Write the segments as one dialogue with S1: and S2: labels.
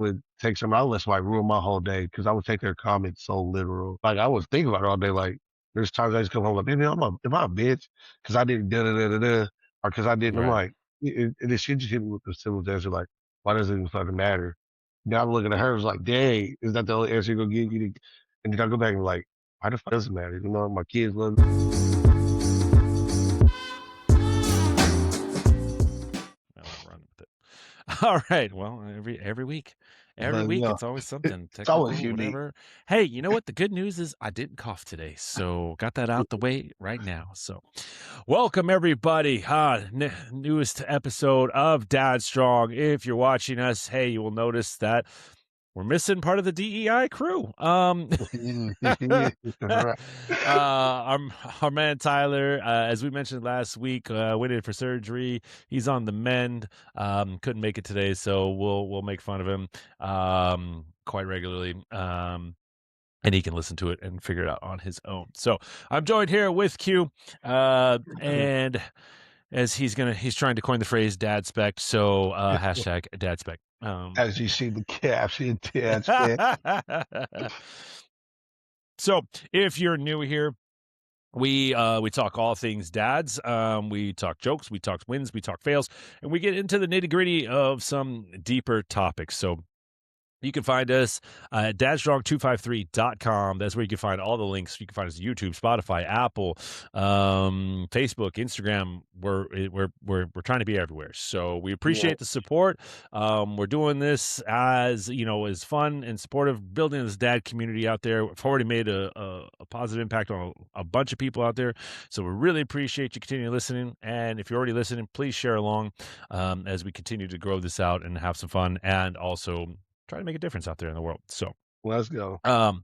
S1: would take some outlets like ruin my whole day because I would take their comments so literal. Like I was thinking about it all day. Like there's times I just come home like, man, am I a bitch? Because I didn't da da da da da, or because I didn't. I'm
S2: Right.
S1: like, and then she just hit me with the simple answer like, why does it even fucking matter? Now I'm looking at her, it's like, dang, is that the only answer you're gonna give you? And then I go back and be like, why the fuck does it matter? You know, my kids love me.
S2: Well, I'm running with it. All right. Well, every
S1: But
S2: week,
S1: yeah,
S2: it's always something
S1: it's always
S2: technical,
S1: unique.
S2: whatever. Hey, you know what? The good news is I didn't cough today, so got that out the way right now. So, welcome everybody. Newest episode of Dad Strong. If you're watching us, hey, you will notice that we're missing part of the DEI crew.
S1: Right.
S2: Our man Tyler, as we mentioned last week, went in for surgery. He's on the mend. Couldn't make it today, so we'll make fun of him quite regularly. And he can listen to it and figure it out on his own. So I'm joined here with Q, and as he's trying to coin the phrase "dad spec," so hashtag dad spec.
S1: As you see the caption, that's it.
S2: So if you're new here, we talk all things dads. We talk jokes, we talk wins, we talk fails, and we get into the nitty gritty of some deeper topics. So you can find us at dadstrong253.com. That's where you can find all the links. You can find us YouTube, Spotify, Apple, Facebook, Instagram. We're trying to be everywhere. So we
S1: Yeah.
S2: appreciate the support. We're doing this as as fun and supportive, building this dad community out there. We've already made a positive impact on a bunch of people out there. So we really appreciate you continuing listening. And if you're already listening, please share along as we continue to grow this out and have some fun, and also try to make a difference out there in the world. So,
S1: Let's go.
S2: um,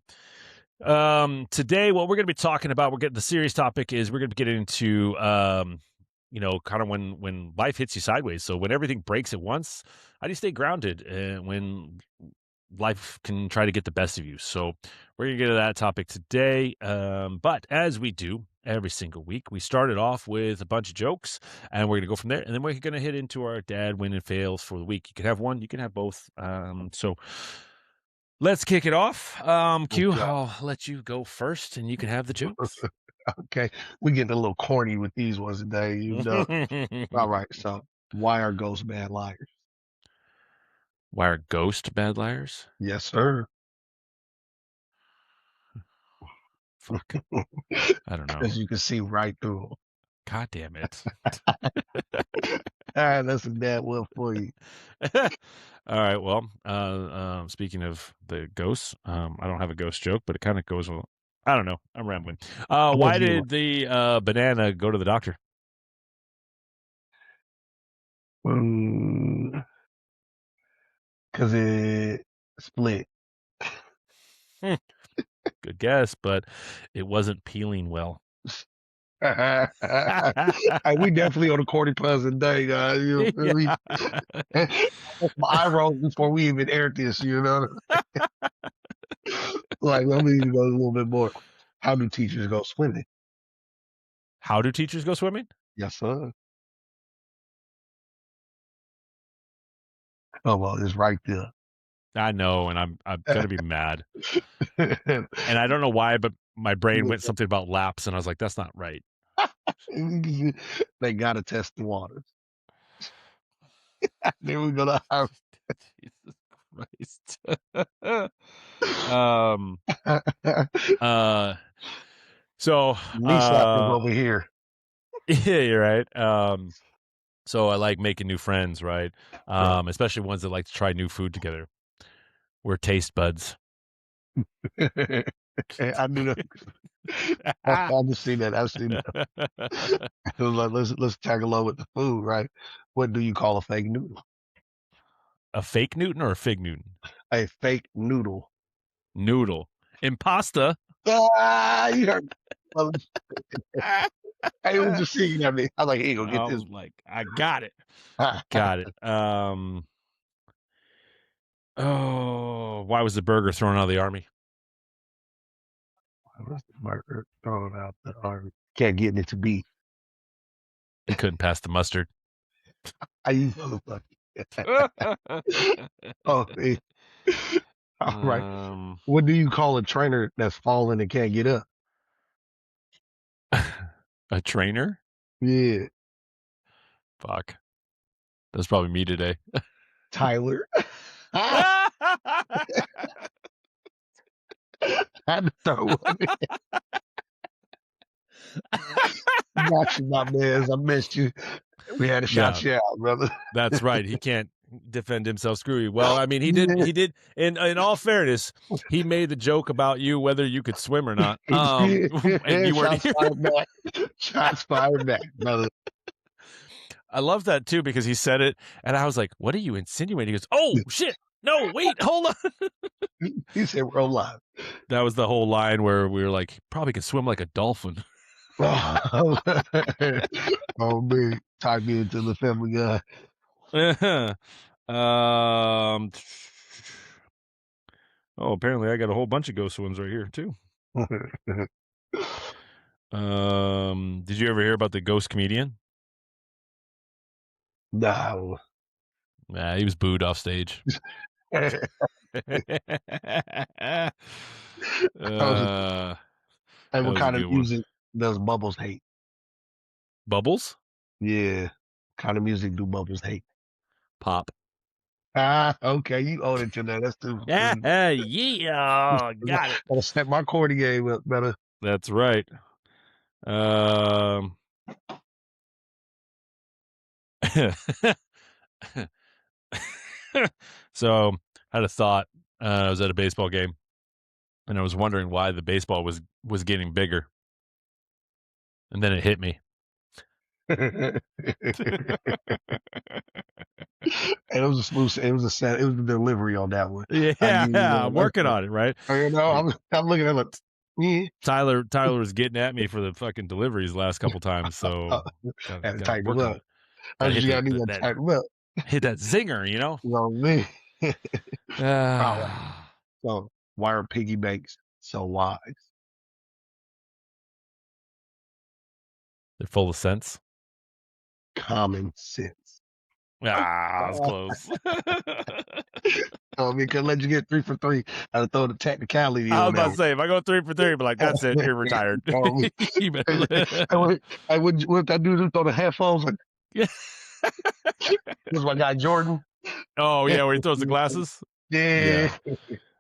S2: today, what we're going to be talking about, we're getting the serious topic is we're going to be getting into, kind of when life hits you sideways. So when everything breaks at once, how do you stay grounded when life can try to get the best of you? So we're going to get to that topic today. But as we do every single week, we started off with a bunch of jokes, and we're going to go from there. And then we're going to hit into our dad win and fails for the week. You can have one, you can have both. So let's kick it off. Q,
S1: Okay.
S2: I'll let you go first, and you can have the jokes.
S1: Okay. We getting a little corny with these ones today, you know. All right. So why are ghosts bad liars?
S2: Why are ghosts bad liars?
S1: Yes, sir.
S2: Fuck. I don't know.
S1: Because you can see right through
S2: God damn it.
S1: them. All right, that's a bad one for you.
S2: All right. Well, speaking of the ghosts, I don't have a ghost joke, but it kind of goes. I don't know. I'm rambling.
S1: I'm gonna
S2: Why
S1: give you
S2: did the banana go to the doctor?
S1: one. Because it split.
S2: Hmm, good guess, but it wasn't peeling well.
S1: Hey, we definitely on the corny puns today, guys. You feel me?
S2: Yeah.
S1: My eye rolled before we even aired this, you know? Like, let me go a little bit more. How do teachers go swimming?
S2: How do teachers go swimming?
S1: Yes, sir. Oh, well, it's right there.
S2: I know, and I'm gonna be mad, and I don't know why, but my brain went something about laps, and I was like, "That's not right."
S1: They gotta test the waters. Then we go to our
S2: Jesus Christ. um. Uh. So.
S1: knee slappers over here.
S2: Yeah, you're right. So I like making new friends, right?
S1: Right.
S2: Especially ones that like to try new food together. We're taste buds.
S1: I knew that. I've seen that. I've seen that. It was like, let's tag along with the food, right? What do you call a fake noodle?
S2: A fake Newton or a fig Newton?
S1: A fake noodle.
S2: Noodle. Impasta.
S1: Ah, you heard. Well,
S2: I
S1: I was just singing at me. I was like, "Here, go get this."
S2: was like, I got it. Got it. Oh, why was the burger thrown out of the army?
S1: What's the marker thrown out the army? Can't get it to be.
S2: He couldn't pass the mustard.
S1: I use motherfucker. Oh, All right.
S2: Um,
S1: What do you call a trainer that's falling and can't get up?
S2: a trainer?
S1: Yeah,
S2: Fuck. That's probably me today.
S1: Tyler. I had to throw one in. Got you, my man. I missed you. We had to
S2: Yeah,
S1: shout you out, brother.
S2: that's right. He can't defend himself. Screw you. Well, I mean, he did.
S1: Yeah,
S2: He did. In all fairness, he made the joke about you whether you could swim or not.
S1: he did.
S2: And you weren't
S1: Shots
S2: here.
S1: fired back. Shots fired back, brother.
S2: I love that too because he said it, and I was like, "What are you insinuating?" He goes, "Oh shit, no, wait, hold on."
S1: He said, "We're alive."
S2: That was the whole line where we were like, "Probably could swim like a dolphin."
S1: Oh, oh man, tie me into the Family Guy.
S2: um. Oh, apparently I got a whole bunch of ghost ones right here too. Did you ever hear about the ghost comedian?
S1: No.
S2: Nah, he was booed off stage. uh,
S1: Hey,
S2: that
S1: what
S2: was a
S1: kind of
S2: good one.
S1: music does Bubbles hate?
S2: Bubbles?
S1: Yeah. Kind of music do Bubbles hate?
S2: Pop.
S1: Ah, okay. You own it to that. That's too.
S2: Yeah, yeah, got it.
S1: Gotta step my cordy game up better.
S2: That's right. Um, so I had a thought. I was at a baseball game, and I was wondering why the baseball was getting bigger, and then it hit me.
S1: And it was a smooth. It was a set. It was the delivery on that one. I
S2: Yeah,
S1: knew.
S2: I'm working on it, right?
S1: You know,
S2: Like,
S1: I'm looking at it. Yeah.
S2: Tyler was getting at me for the fucking deliveries last couple times, so
S1: Had to
S2: got to
S1: tighten
S2: work
S1: it
S2: on
S1: up.
S2: it.
S1: I
S2: Got to
S1: just
S2: hit
S1: gotta need
S2: the
S1: to
S2: that
S1: tighten up.
S2: hit that zinger, you know.
S1: You know what I mean? All right.
S2: Ah,
S1: So why are piggy banks so wise?
S2: they're full of sense.
S1: Common sense.
S2: Ah, it's close.
S1: I mean, couldn't let you get 3 for 3. I had to throw the technicality
S2: I was
S1: on
S2: about
S1: that
S2: to say, if I go 3 for 3, but like, that's it,
S1: one.
S2: you're retired.
S1: You know what
S2: You
S1: I mean?
S2: better.
S1: What if that dude throw the headphones like
S2: Yeah.
S1: this my guy Jordan?
S2: Oh yeah, where he throws the glasses.
S1: Yeah.
S2: Yeah,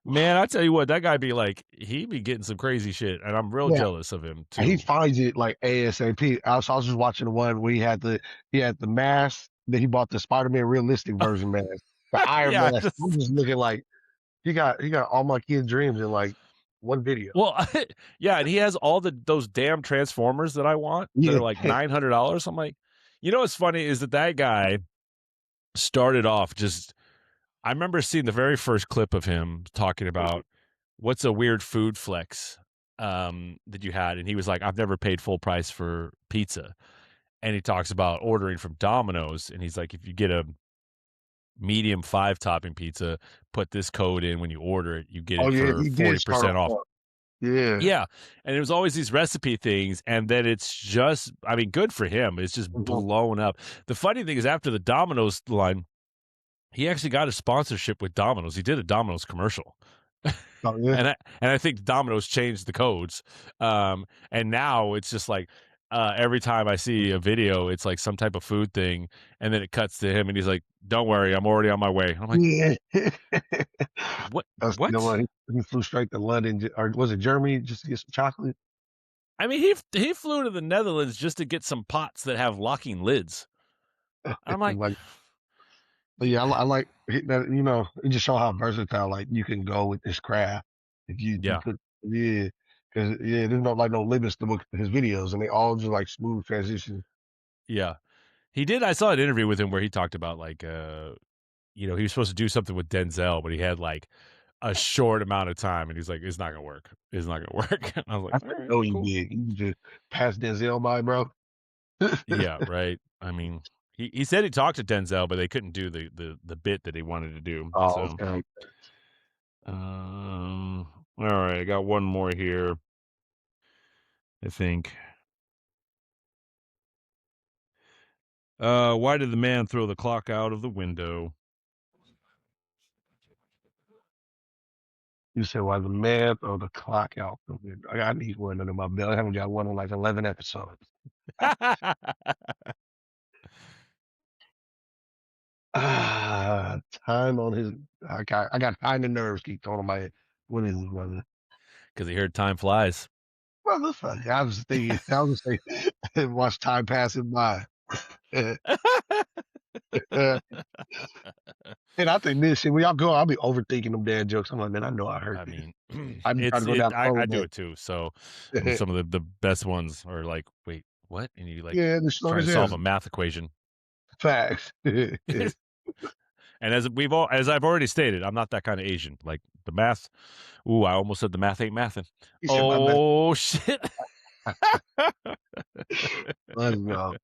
S2: man, I tell you what, that guy be like, he be getting some crazy shit, and I'm real
S1: Yeah.
S2: jealous of him
S1: And he
S2: too.
S1: finds it like ASAP. I was just watching the one where he had the mask, then he bought the Spider-Man realistic version mask, the Iron
S2: Yeah,
S1: Mask. I'm
S2: just
S1: just looking like he got all my kids' dreams in like one video.
S2: well, yeah, and he has all those damn Transformers that I want that
S1: Yeah.
S2: are like $900. I'm like, you know what's funny is that guy started off just. I remember seeing the very first clip of him talking about what's a weird food flex that you had, and he was like, "I've never paid full price for pizza," and he talks about ordering from Domino's, and he's like, "If you get a medium 5 topping pizza, put this code in when you order it, you get
S1: Oh
S2: it
S1: yeah,
S2: for
S1: he did start
S2: 40%
S1: off
S2: off."
S1: up. Yeah.
S2: Yeah, and it was always these recipe things, and then it's just, I mean, good for him. It's just
S1: Mhm.
S2: blown up. The funny thing is, after the Domino's line, he actually got a sponsorship with Domino's. He did a Domino's commercial.
S1: Oh yeah.
S2: And I think Domino's changed the codes. And now it's just like every time I see a video, it's like some type of food thing, and then it cuts to him, and he's like, "Don't worry, I'm already on my way." I'm like,
S1: Yeah.
S2: "What?
S1: That's you know
S2: What?"
S1: what? He flew straight to London, or was it Germany, just to get some chocolate?
S2: I mean, he flew to the Netherlands just to get some pots that have locking lids. I'm like,
S1: Like, but yeah, I like that. It just show how versatile like you can go with this craft if you
S2: yeah,
S1: could. Yeah, because there's no limits to his videos, and they all just like smooth transition.
S2: yeah. He did. I saw an interview with him where he talked about like, he was supposed to do something with Denzel, but he had like a short amount of time, and he's like, "It's not gonna work. It's not gonna work." And I was like,
S1: I
S2: "All
S1: didn't
S2: right,
S1: know you
S2: cool."
S1: big. You just passed Denzel by, bro.
S2: Yeah, right. I mean, he said he talked to Denzel, but they couldn't do the bit that he wanted to do.
S1: Oh,
S2: So,
S1: okay.
S2: all right, I got one more here. I think. Why did the man throw the clock out of the window?
S1: You said, "Why the math or the clock out?" I need one under my belt. I haven't got one in like 11 episodes. Time on his. I got time and nerves keep throwing on my head. What is it, brother?
S2: Because he heard time flies.
S1: Motherfucker. I was thinking, I was saying, watch time passing by. And I think this shit, when y'all go, I'll be overthinking them dad jokes. I'm like, man, I know I heard
S2: I
S1: this.
S2: mean,
S1: I be trying
S2: it's
S1: to go down the
S2: I
S1: road
S2: do
S1: with
S2: it too. So
S1: that.
S2: some of the best ones are like, wait, what? And you like
S1: Yeah, the short
S2: trying
S1: as
S2: to solve a
S1: hell.
S2: math equation.
S1: Facts.
S2: And as I've already stated, I'm not that kind of Asian. Like the math. Ooh, I almost said the math ain't mathing.
S1: He said, my bad.
S2: Oh shit.
S1: Let's go.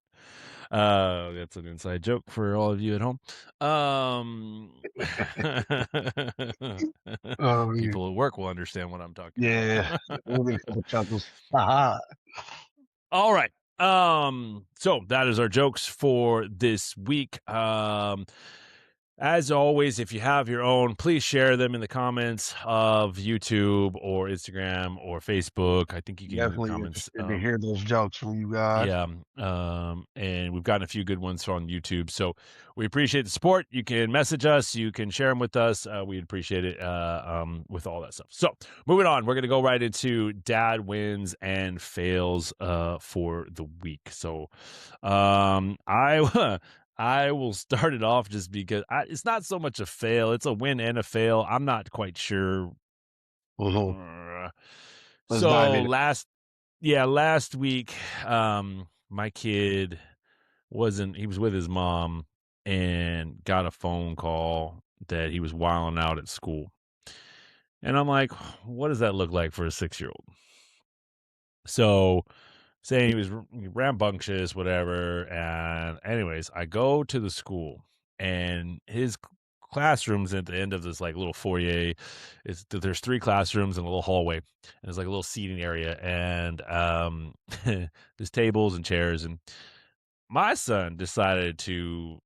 S2: That's an inside joke for all of you at home.
S1: Oh, yeah.
S2: People at work will understand what I'm talking
S1: Yeah.
S2: about.
S1: We'll get a couple chuckles. Haha.
S2: All right. So that is our jokes for this week. As always, if you have your own, please share them in the comments of YouTube or Instagram or Facebook. I think you can
S1: Definitely
S2: comments.
S1: interested to hear those jokes from you guys.
S2: Yeah. And we've gotten a few good ones on YouTube. So we appreciate the support. You can message us, you can share them with us. We'd appreciate it with all that stuff. So moving on, we're going to go right into dad wins and fails for the week. So I I will start it off just because it's not so much a fail. It's a win and a fail. I'm not quite sure.
S1: Mhm.
S2: Uh,
S1: Let's dive
S2: So
S1: in.
S2: last week, my kid he was with his mom and got a phone call that he was wilding out at school. And I'm like, what does that look like for a 6-year-old? So saying he was rambunctious, whatever. And anyways, I go to the school and his classrooms at the end of this like little foyer there's 3 classrooms and a little hallway, and there's like a little seating area, and there's tables and chairs, and my son decided to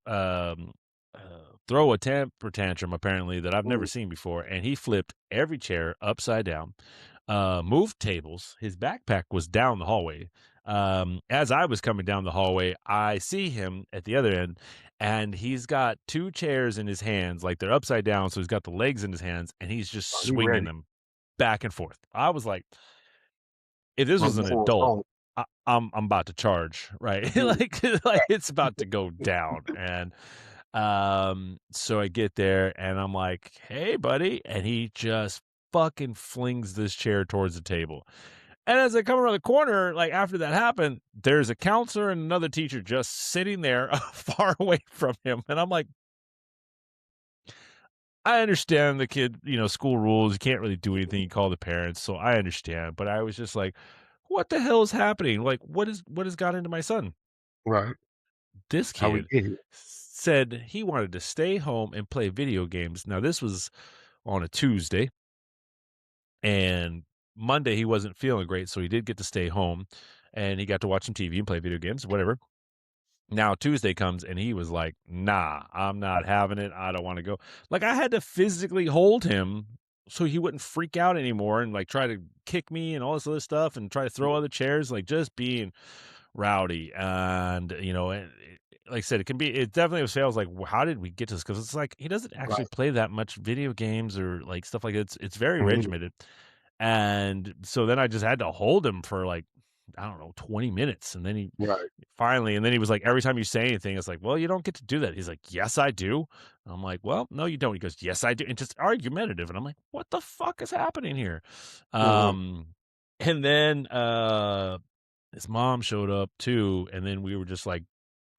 S2: throw a temper tantrum apparently that I've never
S1: Ooh,
S2: seen before, and he flipped every chair upside down, moved tables. His backpack was down the hallway. As I was coming down the hallway, I see him at the other end, and he's got 2 chairs in his hands, like they're upside down, so he's got the legs in his hands, and he's just
S1: are you
S2: swinging
S1: ready?
S2: them back and forth. I was like, if this
S1: My
S2: was an
S1: boy was
S2: adult,
S1: home.
S2: I'm about to charge, right?
S1: Mhm.
S2: like it's about to go down. And so I get there and I'm like, "Hey, buddy," and he just fucking flings this chair towards the table. And as I come around the corner, like after that happened, there's a counselor and another teacher just sitting there far away from him, and I'm like, I understand the kid, school rules. You can't really do anything. You call the parents, so I understand. But I was just like, what the hell is happening? Like, what has got into my son?
S1: Right.
S2: This
S1: How we
S2: kid
S1: get here.
S2: said he wanted to stay home and play video games. Now, this was on a Tuesday, and Monday he wasn't feeling great, so he did get to stay home, and he got to watch some TV and play video games, whatever. Now Tuesday comes and he was like, "Nah, I'm not having it. I don't want to go." Like I had to physically hold him so he wouldn't freak out anymore and like try to kick me and all this other stuff and try to throw other chairs, like just being rowdy. And like I said, it definitely was fails. Like, how did we get to this? Because it's like he doesn't actually
S1: Right.
S2: play that much video games or like stuff like that. It's very
S1: Mhm.
S2: regimented. And so then I just had to hold him for like, I don't know, 20 minutes. And then he
S1: Right.
S2: finally, and then he was like, every time you say anything, it's like, well, you don't get to do that. He's like, yes, I do. And I'm like, well, no, you don't. He goes, yes, I do. And just argumentative. And I'm like, what the fuck is happening here?
S1: Mhm.
S2: Um, and then his mom showed up too. And then we were just like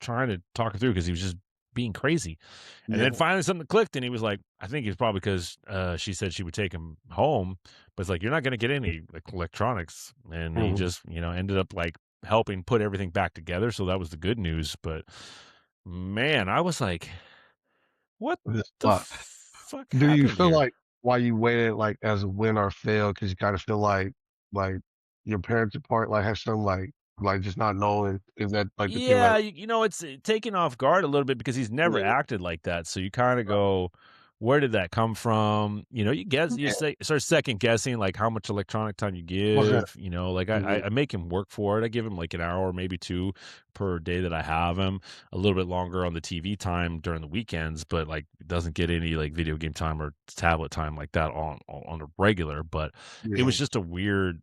S2: trying to talk her through because he was just being crazy. And then
S1: Yeah.
S2: finally something clicked, and he was like, I think it's probably because she said she would take him home, but it's like, you're not going to get any like electronics. And he
S1: Mhm.
S2: just, ended up like helping put everything back together. So that was the good news. But man, I was like, what
S1: This
S2: the
S1: lot.
S2: fuck
S1: Do you
S2: happened
S1: feel
S2: here?
S1: like why you waited like as a win or fail because you kind of feel like your parents apart like have some like just not knowing is that like the thing
S2: Yeah,
S1: like
S2: it's taken off guard a little bit because he's never
S1: yeah
S2: acted like that. So you kind of
S1: right
S2: go, where did that come from? You guess, you
S1: Yeah.
S2: say, start second guessing like how much electronic time you
S1: What's that?
S2: give. Like
S1: Mhm.
S2: I make him work for it. I give him like an hour, maybe two per day that I have him. A little bit longer on the TV time during the weekends, but like doesn't get any like video game time or tablet time like that on a regular. But it
S1: Yeah.
S2: was just a weird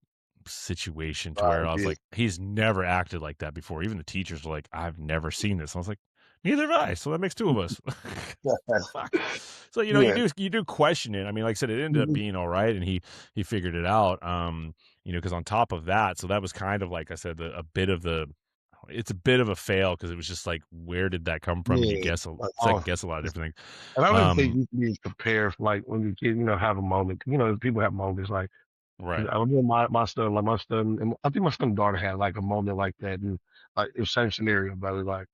S2: situation to where
S1: Right.
S2: I was
S1: Yeah.
S2: like, he's never acted like that before. Even the teachers were like, I've never seen this. I was like, neither have I. So that makes two of us. Fuck. So
S1: Yeah.
S2: you do question it. I mean, like I said, it ended up
S1: Mhm.
S2: being all right, and he figured it out. Because on top of that, so that was kind of like I said, a bit of the. It's a bit of a fail because it was just like, where did that come from? And you
S1: Yeah.
S2: guess
S1: Like,
S2: second guess a lot of different things.
S1: and I don't even think
S2: Um,
S1: you can even compare like when you kid, have a moment. People have moments like
S2: right.
S1: I remember my son, and I think my son and daughter had like a moment like that, and like it was same scenario, but it was like,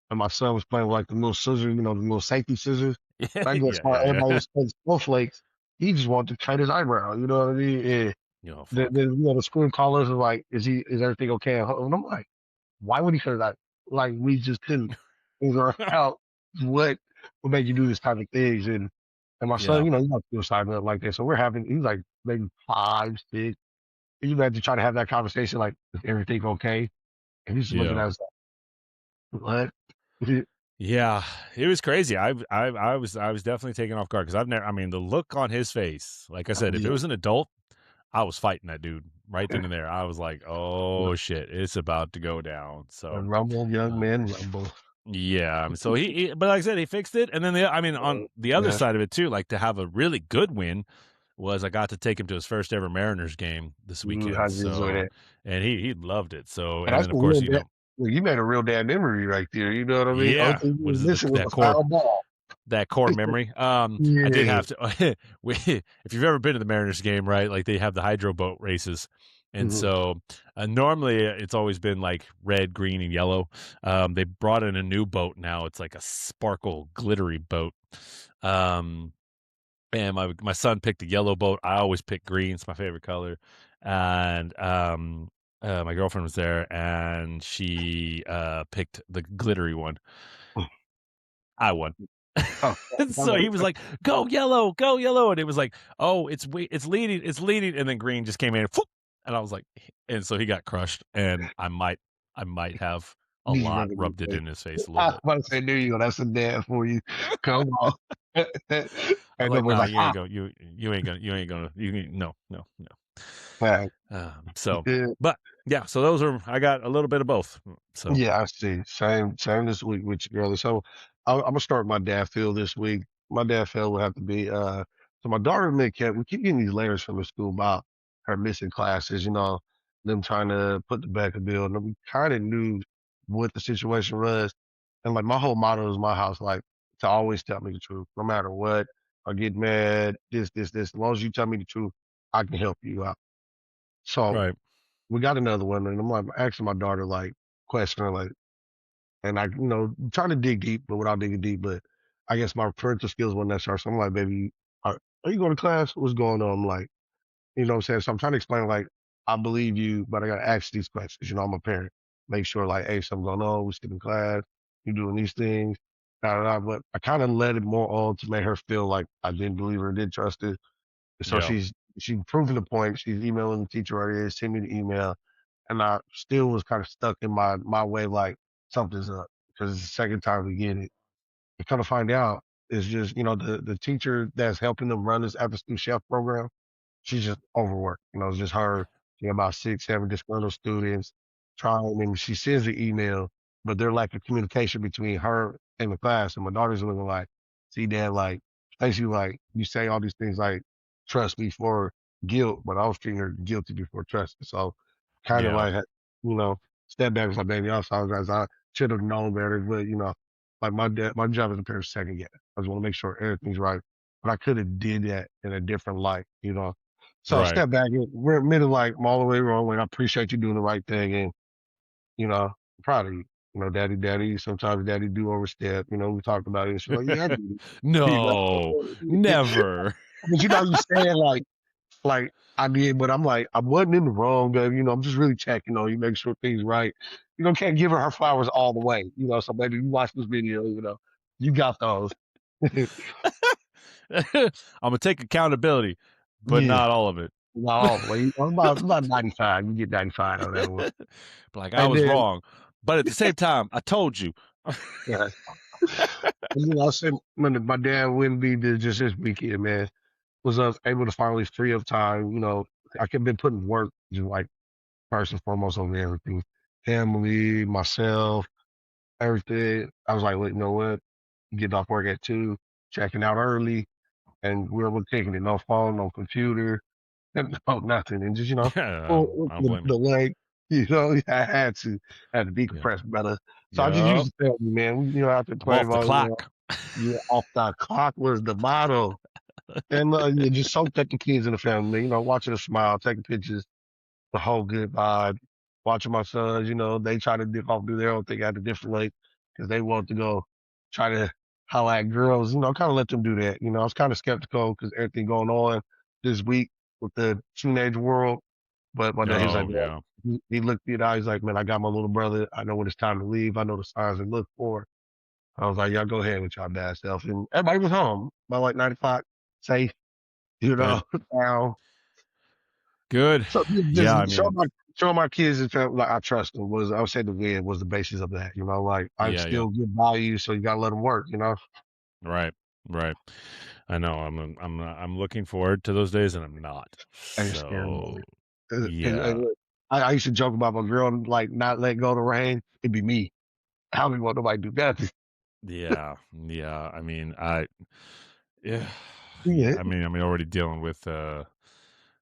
S1: and my son was playing with like the little scissors, the little safety scissors.
S2: Yeah,
S1: And I guess
S2: yeah,
S1: while
S2: yeah,
S1: everybody
S2: yeah.
S1: was playing snowflakes, he just wanted to cut his eyebrow. You know what I mean? And
S2: Fuck.
S1: the school callers was like, is everything okay? And I'm like, why would he cut his eye? Like we just couldn't figure out what would make you do this type of things. And my son,
S2: Yeah,
S1: he's not suicidal nothing like that. So he's like maybe 5, 6. And you had to try to have that conversation like, is everything okay? And he's just looking
S2: yeah.
S1: at us like, what?
S2: Yeah, it was crazy. I was definitely taken off guard because I've never. I mean, the look on his face. Like I said, if it
S1: Yeah.
S2: was an adult, I was fighting that dude right then and there. I was like, "Oh shit, it's about to go down." So,
S1: And Rumble, young
S2: uh,
S1: man, Rumble.
S2: yeah. So but like I said, he fixed it. And then I mean, on the other
S1: Yeah.
S2: side of it too, like to have a really good win was I got to take him to his first ever Mariners game this weekend.
S1: How'd you enjoy
S2: So,
S1: that?
S2: and he loved it. So,
S1: And
S2: and
S1: that's
S2: then
S1: a
S2: of
S1: real
S2: course,
S1: dad. Well, you made a real dad memory right there. You know what I mean? Only
S2: yeah.
S1: thing you
S2: What
S1: was
S2: is it?
S1: missing was
S2: That
S1: a
S2: core
S1: foul ball.
S2: that core memory. I did
S1: Yeah.
S2: have to. If you've ever been to the Mariners game, right? Like they have the hydro boat races, and
S1: Mhm.
S2: so normally it's always been like red, green, and yellow. They brought in a new boat now. It's like a sparkle, glittery boat. Um, and my son picked a yellow boat. I always pick green. It's my favorite color. And my girlfriend was there, and she picked the glittery one. I won.
S1: Oh,
S2: And so he was like, go yellow," and it was like, "Oh, it's leading," and then green just came in, and whoop, and I was like, and so he got crushed, and I might have a
S1: you just
S2: lot
S1: remember me
S2: rubbed it
S1: say,
S2: in his face a little
S1: I was
S2: bit.
S1: about to say, there you go. That's a dad for you. Come on.
S2: I'm
S1: And
S2: like,
S1: then was
S2: "Nah,
S1: like,
S2: you ain't no, no, no."
S1: man.
S2: So,
S1: Yeah.
S2: but yeah, so I got a little bit of both. So
S1: Yeah, I see. Same this week with you, girl. So I'm gonna start my dad field this week. My dad field will have to be so my daughter we keep getting these letters from the school about her missing classes, them trying to put the back of bill. And we kind of knew what the situation was. And like my whole motto is my house, like to always tell me the truth, no matter what. I get mad, this. As long as you tell me the truth, I can help you out. So
S2: right,
S1: we got another one, and I'm like asking my daughter like question her like and I, trying to dig deep, but without digging deep. But I guess my parental skills weren't that sharp. So I'm like, baby, are you going to class? What's going on? I'm like, what I'm saying? So I'm trying to explain, like, I believe you, but I got to ask these questions. I'm a parent. Make sure, like, hey, something going on. We're skipping class. You doing these things. Da, da, da. But I kind of let it more on to make her feel like I didn't believe her, didn't trust it. So
S2: yeah,
S1: she's proving the point. She's emailing the teacher right here, send me the email. And I still was kind of stuck in my way, like something's up because it's the second time we get it. We kind of find out it's just, the teacher that's helping them run this after school chef program, she's just overworked. It's just her, about 6, 7 disgruntled students trying, and she sends the email, but they're like a communication between her and the class. And my daughter's looking like, see, dad, like, basically, like, you say all these things like, trust me for guilt, but I was treating her guilty before trust. So kind of
S2: yeah,
S1: like, you know, step back was like, baby, I apologize. I should have known better, but, like my job as a parent is second guess. I just want to make sure everything's right. But I could have did that in a different light. So I
S2: right.
S1: step back and we're admitting like I'm all the way wrong. And I appreciate you doing the right thing. And, I'm proud of you. Daddy, sometimes daddy do overstep. We talked about it. And she's like, yeah, I do. You know,
S2: No, never.
S1: but you saying like I did, but I'm like, I wasn't in the wrong, baby. I'm just really checking on you, make sure things right. Can't give her flowers all the way. So maybe you watch this video, you got those.
S2: I'm gonna take accountability, but
S1: Yeah.
S2: not all of it.
S1: Not all the way. About 95. You get 95 on that one.
S2: Like I
S1: And
S2: was
S1: then,
S2: wrong, but at the same time, I told you.
S1: yeah. I said when my dad wouldn't be there just this weekend, man, was able to finally free up time. I could been putting work just like first and foremost over everything, family, myself, everything. I was like, well, you know what? Getting off work at 2, checking out early, and we were taking it. No phone, no computer, no nothing, and just
S2: Yeah,
S1: pull
S2: I don't
S1: the,
S2: blame you.
S1: the leg. I had to
S2: Yeah.
S1: decompress better. So I just
S2: Yep.
S1: used the family, man. Out there
S2: I'm
S1: playing
S2: off the
S1: about,
S2: clock.
S1: yeah, off the clock was the motto. And you just soaked up the kids in the family, watching them smile, taking pictures, the whole good vibe. Watching my sons, they try to dip off, do their own thing at a different lake because they want to go try to holler at girls, kind of let them do that. I was kind of skeptical because everything going on this week with the teenage world. But my dad, he's like,
S2: Oh
S1: man,
S2: yeah.
S1: he looked at it, he's like, man, I got my little brother. I know when it's time to leave. I know the signs to look for. I was like, y'all go ahead with y'all bad stuff. And everybody was home by like 9 o'clock, safe,
S2: Good.
S1: now.
S2: Good.
S1: So
S2: Yeah,
S1: just
S2: I mean,
S1: show my kids and family, like I trust them was I would say the win was the basis of that. Like I
S2: yeah, yeah.
S1: still give value, so you gotta let them work.
S2: Right. Right. I know. I'm looking forward to those days, and I'm not.
S1: And it's scary.
S2: So
S1: Hey,
S2: yeah.
S1: look, I used to joke about my girl like not letting go of the rain. It'd be me. I don't even want nobody to do nothing.
S2: Yeah. Yeah. I mean, yeah. Yeah.
S1: Yeah,
S2: I mean, already dealing with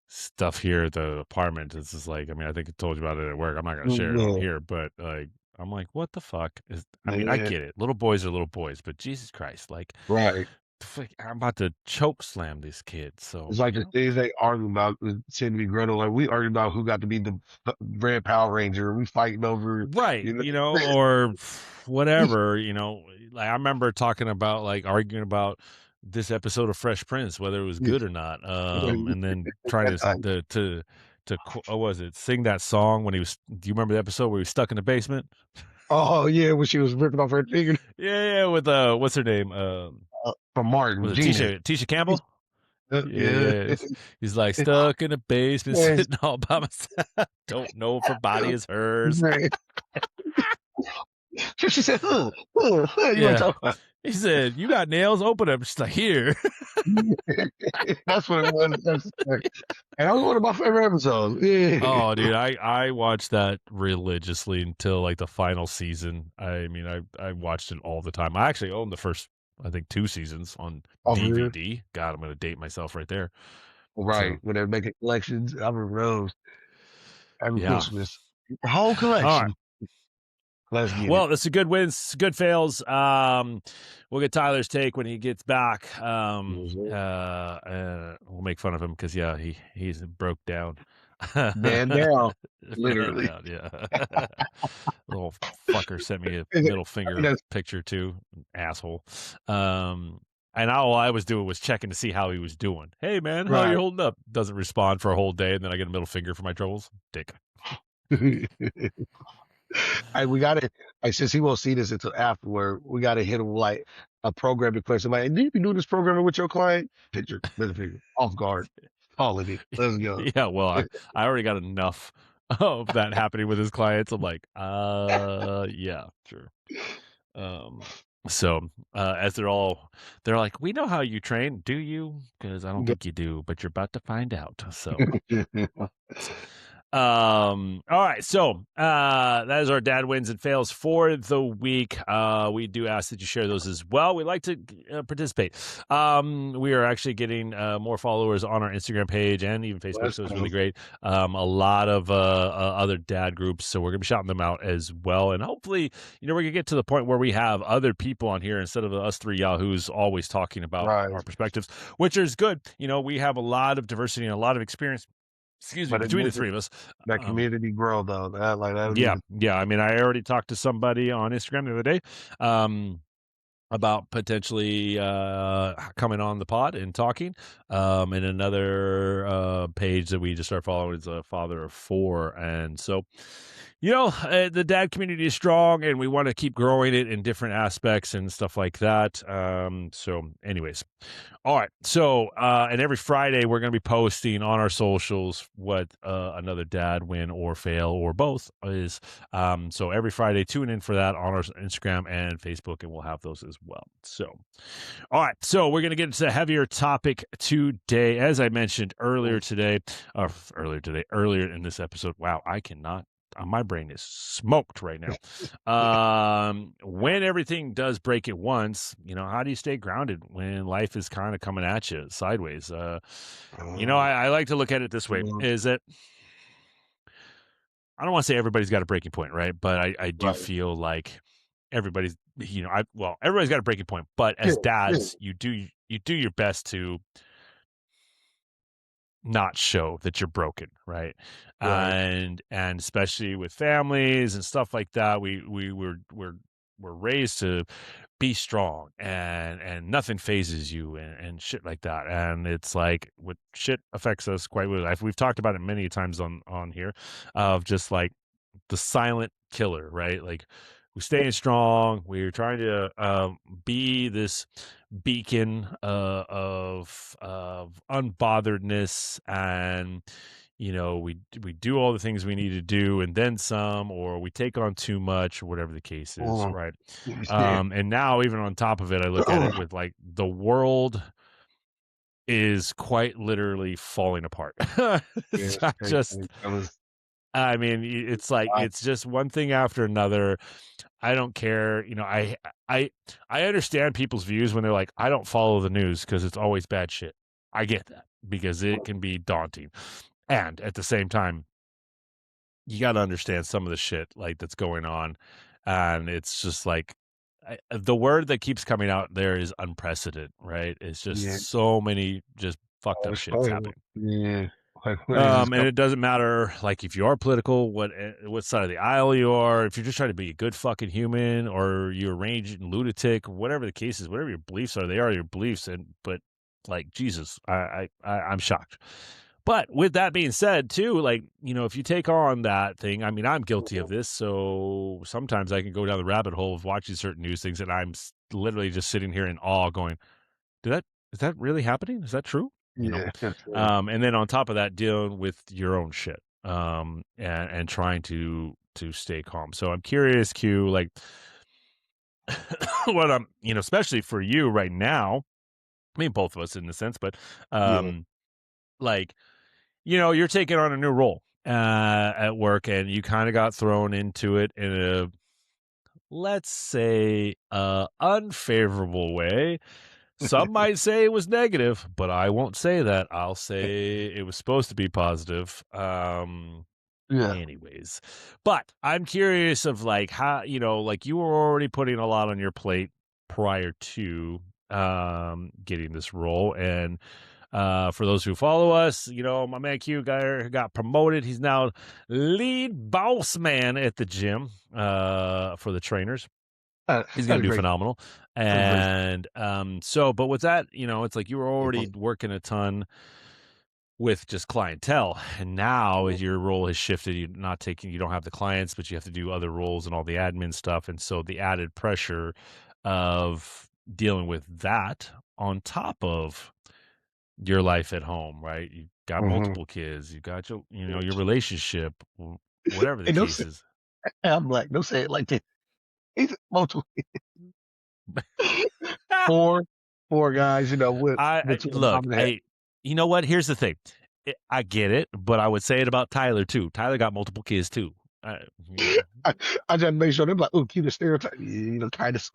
S2: stuff here at the apartment. It's just like, I mean, I think I told you about it at work. I'm not gonna share it on
S1: yeah,
S2: here, but like, I'm like, what the fuck is? I mean, I
S1: man.
S2: get it. Little boys are little boys, but Jesus Christ, like,
S1: Right.
S2: I'm about to choke slam this kid. So
S1: It's like the things they argue about tend to be Gretel. Like we argue about who got to be the red Power Ranger. We fighting over,
S2: right,
S1: you know.
S2: or whatever, like I remember talking about like arguing about this episode of Fresh Prince, whether it was good or not, and then trying
S1: That time.
S2: what was it, sing that song when he was. Do you remember the episode where he was stuck in the basement?
S1: Oh yeah, when she was ripping off her finger.
S2: Yeah, with what's her name?
S1: From
S2: Was
S1: Martin,
S2: it
S1: Gina.
S2: Tisha Campbell? Yeah,
S1: Yeah.
S2: yeah. He's like stuck in a basement,
S1: Yes.
S2: sitting all by myself. Don't know if her body is hers.
S1: Right. She said, you want to
S2: Yeah.
S1: talk about?
S2: He said, "You got nails? Open them." She's like, "Here."
S1: That's what it was. And that was one of my favorite episodes. Yeah.
S2: Oh, dude, I watched that religiously until like the final season. I mean, I watched it all the time. I actually own the first, I think, 2 seasons on
S1: Oh, for real?
S2: DVD. God, I'm gonna date myself right there.
S1: Right.
S2: So
S1: When they're making collections, I remember Rose every
S2: yeah.
S1: Christmas. The whole
S2: All right.
S1: collection. Let's get it.
S2: Well, it's a good wins, good fails. We'll get Tyler's take when he gets back. We'll make fun of him because he's broke down.
S1: Man down.
S2: Man
S1: Literally.
S2: down, yeah. Little fucker sent me a middle finger
S1: That's
S2: picture too, asshole. And all I was doing was checking to see how he was doing. Hey man, how you
S1: right.
S2: holding up? Doesn't respond for a whole day, and then I get a middle finger for my troubles. Dick.
S1: We gotta since he won't see this until afterward, we gotta hit him like a programming question. Like, do you be doing this programming with your client? Picture, middle finger, off guard, all of it. Let's go.
S2: Yeah, well, I already got enough of that happening with his clients. I'm like, yeah, sure. So as they're like, we know how you train, do you? Because I don't think you do, but you're about to find out. So all right, so that is our dad wins and fails for the week. We do ask that you share those as well. We like to participate. We are actually getting more followers on our Instagram page and even Facebook, so it's really great. A lot of other dad groups, so we're gonna be shouting them out as well. And hopefully, we're gonna get to the point where we have other people on here instead of us three yahoos always talking about our perspectives, which is good. We have a lot of diversity and a lot of experience. Excuse me, between the three of us.
S1: That community grow though. That
S2: Yeah. I mean, I already talked to somebody on Instagram the other day about potentially coming on the pod and talking. And another page that we just started following is a father of 4. And so, The dad community is strong, and we want to keep growing it in different aspects and stuff like that. So, anyways, all right. So, and every Friday we're going to be posting on our socials what another dad win or fail or both is. So every Friday, tune in for that on our Instagram and Facebook, and we'll have those as well. So, all right. So we're going to get into a heavier topic today, as I mentioned earlier in this episode. Wow, I cannot. My brain is smoked right now. When everything does break at once, how do you stay grounded when life is kind of coming at you sideways? I like to look at it this way: is that I don't want to say everybody's got a breaking point, right? But I do feel like everybody's, everybody's got a breaking point. But as dads, you do your best to not show that you're broken, right? And especially with families and stuff like that, we're raised to be strong and nothing phases you and shit like that. And it's like what shit affects us quite well. We've talked about it many times on here, of just like the silent killer, right? Like we're staying strong. We're trying to be this beacon of unbotheredness, and we do all the things we need to do and then some, or we take on too much, or whatever the case is, right? And now even on top of it, I look at it with like the world is quite literally falling apart. It's not just. I mean, it's like it's just one thing after another. I don't care. I understand people's views when they're like, I don't follow the news because it's always bad shit. I get that because it can be daunting. And at the same time, you got to understand some of the shit like that's going on. And it's just like the word that keeps coming out there is unprecedented, right? It's just so many just fucked up shits happening.
S1: Yeah.
S2: And it doesn't matter, like, if you are political, what side of the aisle you are, if you're just trying to be a good fucking human, or you're a raging lunatic, whatever the case is, whatever your beliefs are, they are your beliefs. But like, Jesus, I'm shocked. But with that being said, too, like, if you take on that thing, I mean, I'm guilty of this. So sometimes I can go down the rabbit hole of watching certain news things, and I'm literally just sitting here in awe, going, is that really happening? Is that true? And then on top of that, dealing with your own shit, and trying to stay calm. So I'm curious, Q, like, what I'm, especially for you right now. I mean, both of us in a sense, but like, you're taking on a new role at work, and you kind of got thrown into it in a, let's say, unfavorable way. Some might say it was negative, but I won't say that. I'll say it was supposed to be positive. Anyways, but I'm curious of like how, like you were already putting a lot on your plate prior to getting this role. And for those who follow us, my man Q got promoted. He's now lead boss man at the gym for the trainers. He's going to do phenomenal. And but with that, it's like you were already working a ton with just clientele, and now as your role has shifted, you don't have the clients, but you have to do other roles and all the admin stuff. And so the added pressure of dealing with that on top of your life at home, right? You've got multiple kids, you got your relationship, whatever the case is.
S1: I'm like, don't say it like that. He's multiple. four guys, with
S2: look, you know what? Here's the thing. I get it, but I would say it about Tyler too. Tyler got multiple kids too.
S1: I just make sure they're like, oh, keep the stereotype. Kind of.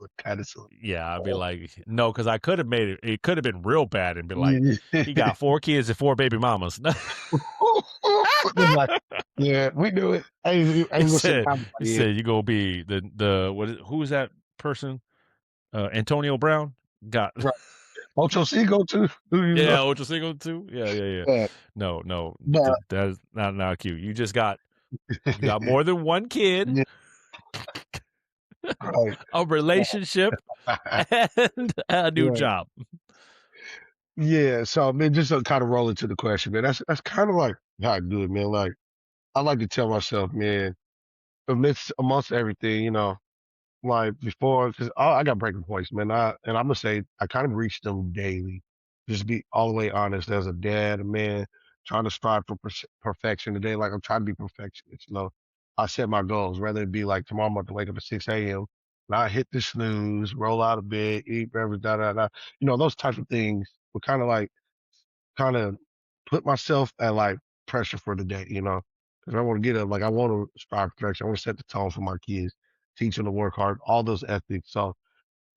S2: Yeah, I'd be like, no, because I could have made it. It could have been real bad and been like, he got 4 kids and 4 baby mamas.
S1: Like, yeah, we do it.
S2: He said you're gonna be who is that person? Antonio Brown got
S1: Ocho Cinco too.
S2: Yeah, Ocho Cinco too. Yeah. No, that's not cute. You just got more than one kid, a relationship, and a new job.
S1: Yeah, so man, just to kind of roll into the question, man. That's kind of like how I do it, man. Like I like to tell myself, man, amongst everything, like before, because I got breaking points, man. And I'm gonna say I kind of reach them daily. Just be all the way honest as a dad, a man, trying to strive for perfection today. Like I'm trying to be perfectionist. I set my goals, whether it be like tomorrow I'm about to wake up at 6 a.m. and I hit the snooze, roll out of bed, eat breakfast, da da da. Those types of things were kind of put myself at like pressure for the day. Because I want to get up, like I want to strive for perfection. I want to set the tone for my kids, teach them to work hard, all those ethics. So,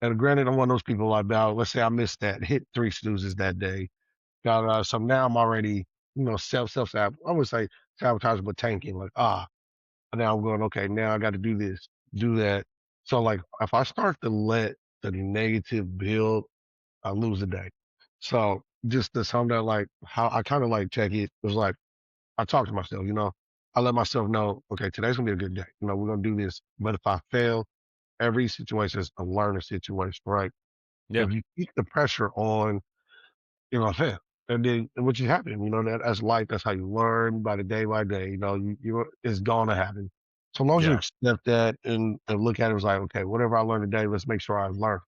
S1: and granted, I'm one of those people like now. Let's say I missed that, hit 3 snoozes that day. So now I'm already, I would say sabotaging, but tanking. Like now I'm going. Okay, now I got to do this, do that. So like, if I start to let the negative build, I lose the day. So just to sum that, like how I kind of like check it was like I talk to myself. I let myself know, okay, today's gonna be a good day. We're gonna do this. But if I fail, every situation is a learning situation, right?
S2: Yeah.
S1: If you keep the pressure on, I fail. And then what you happen, that's life. That's how you learn by day. It's gonna happen. So long as you
S2: Yeah.
S1: accept that and look at it as like, okay, whatever I learned today, let's make sure I learn.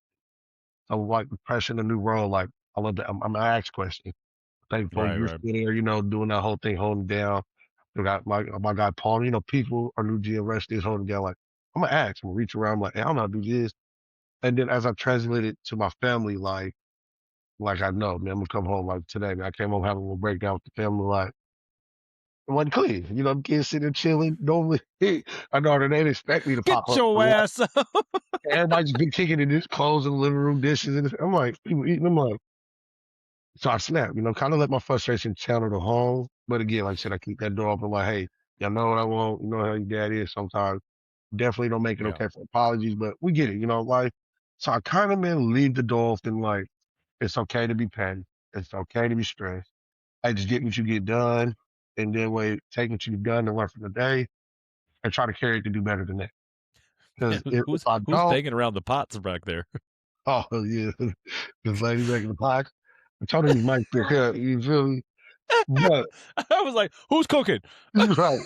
S1: So like the pressure in a new role, like I love that. I'm gonna ask questions. Thankful
S2: Right.
S1: you're
S2: Right.
S1: still there, doing that whole thing, holding down. I got my guy Paul. People, our new GM Rest is holding down. Like I'm gonna ask, I'm gonna reach around, like, hey, I don't know how to do this. And then as I translate it to my family life, like I know, man, I'm gonna come home like today. Man, I came home having a little breakdown with the family, like it wasn't clean. The kids sitting there chilling. Normally, I know they didn't expect me to
S2: Get
S1: pop up
S2: your
S1: for lunch.
S2: ass up.
S1: Everybody's been kicking in this clothes in the living room, dishes, and I'm like, people eating. I'm like, so I snap, kind of let my frustration channel to home. But again, like I said, I keep that door open, like, hey, y'all know what I want. You know how your dad is sometimes. Definitely don't make it
S2: Yeah.
S1: okay for apologies, but we get it, like. So I kind of man leave the door open, like it's okay to be petty, it's okay to be stressed. I just get what you get done, and then wait, take what you've done and learn from the day, and try to carry it to do better than that. Because if I
S2: Who's
S1: don't,
S2: banging around the pots back there?
S1: oh yeah, this lady making the pot. I told her these mics pick up. You feel me? But
S2: I was like, who's cooking?
S1: right,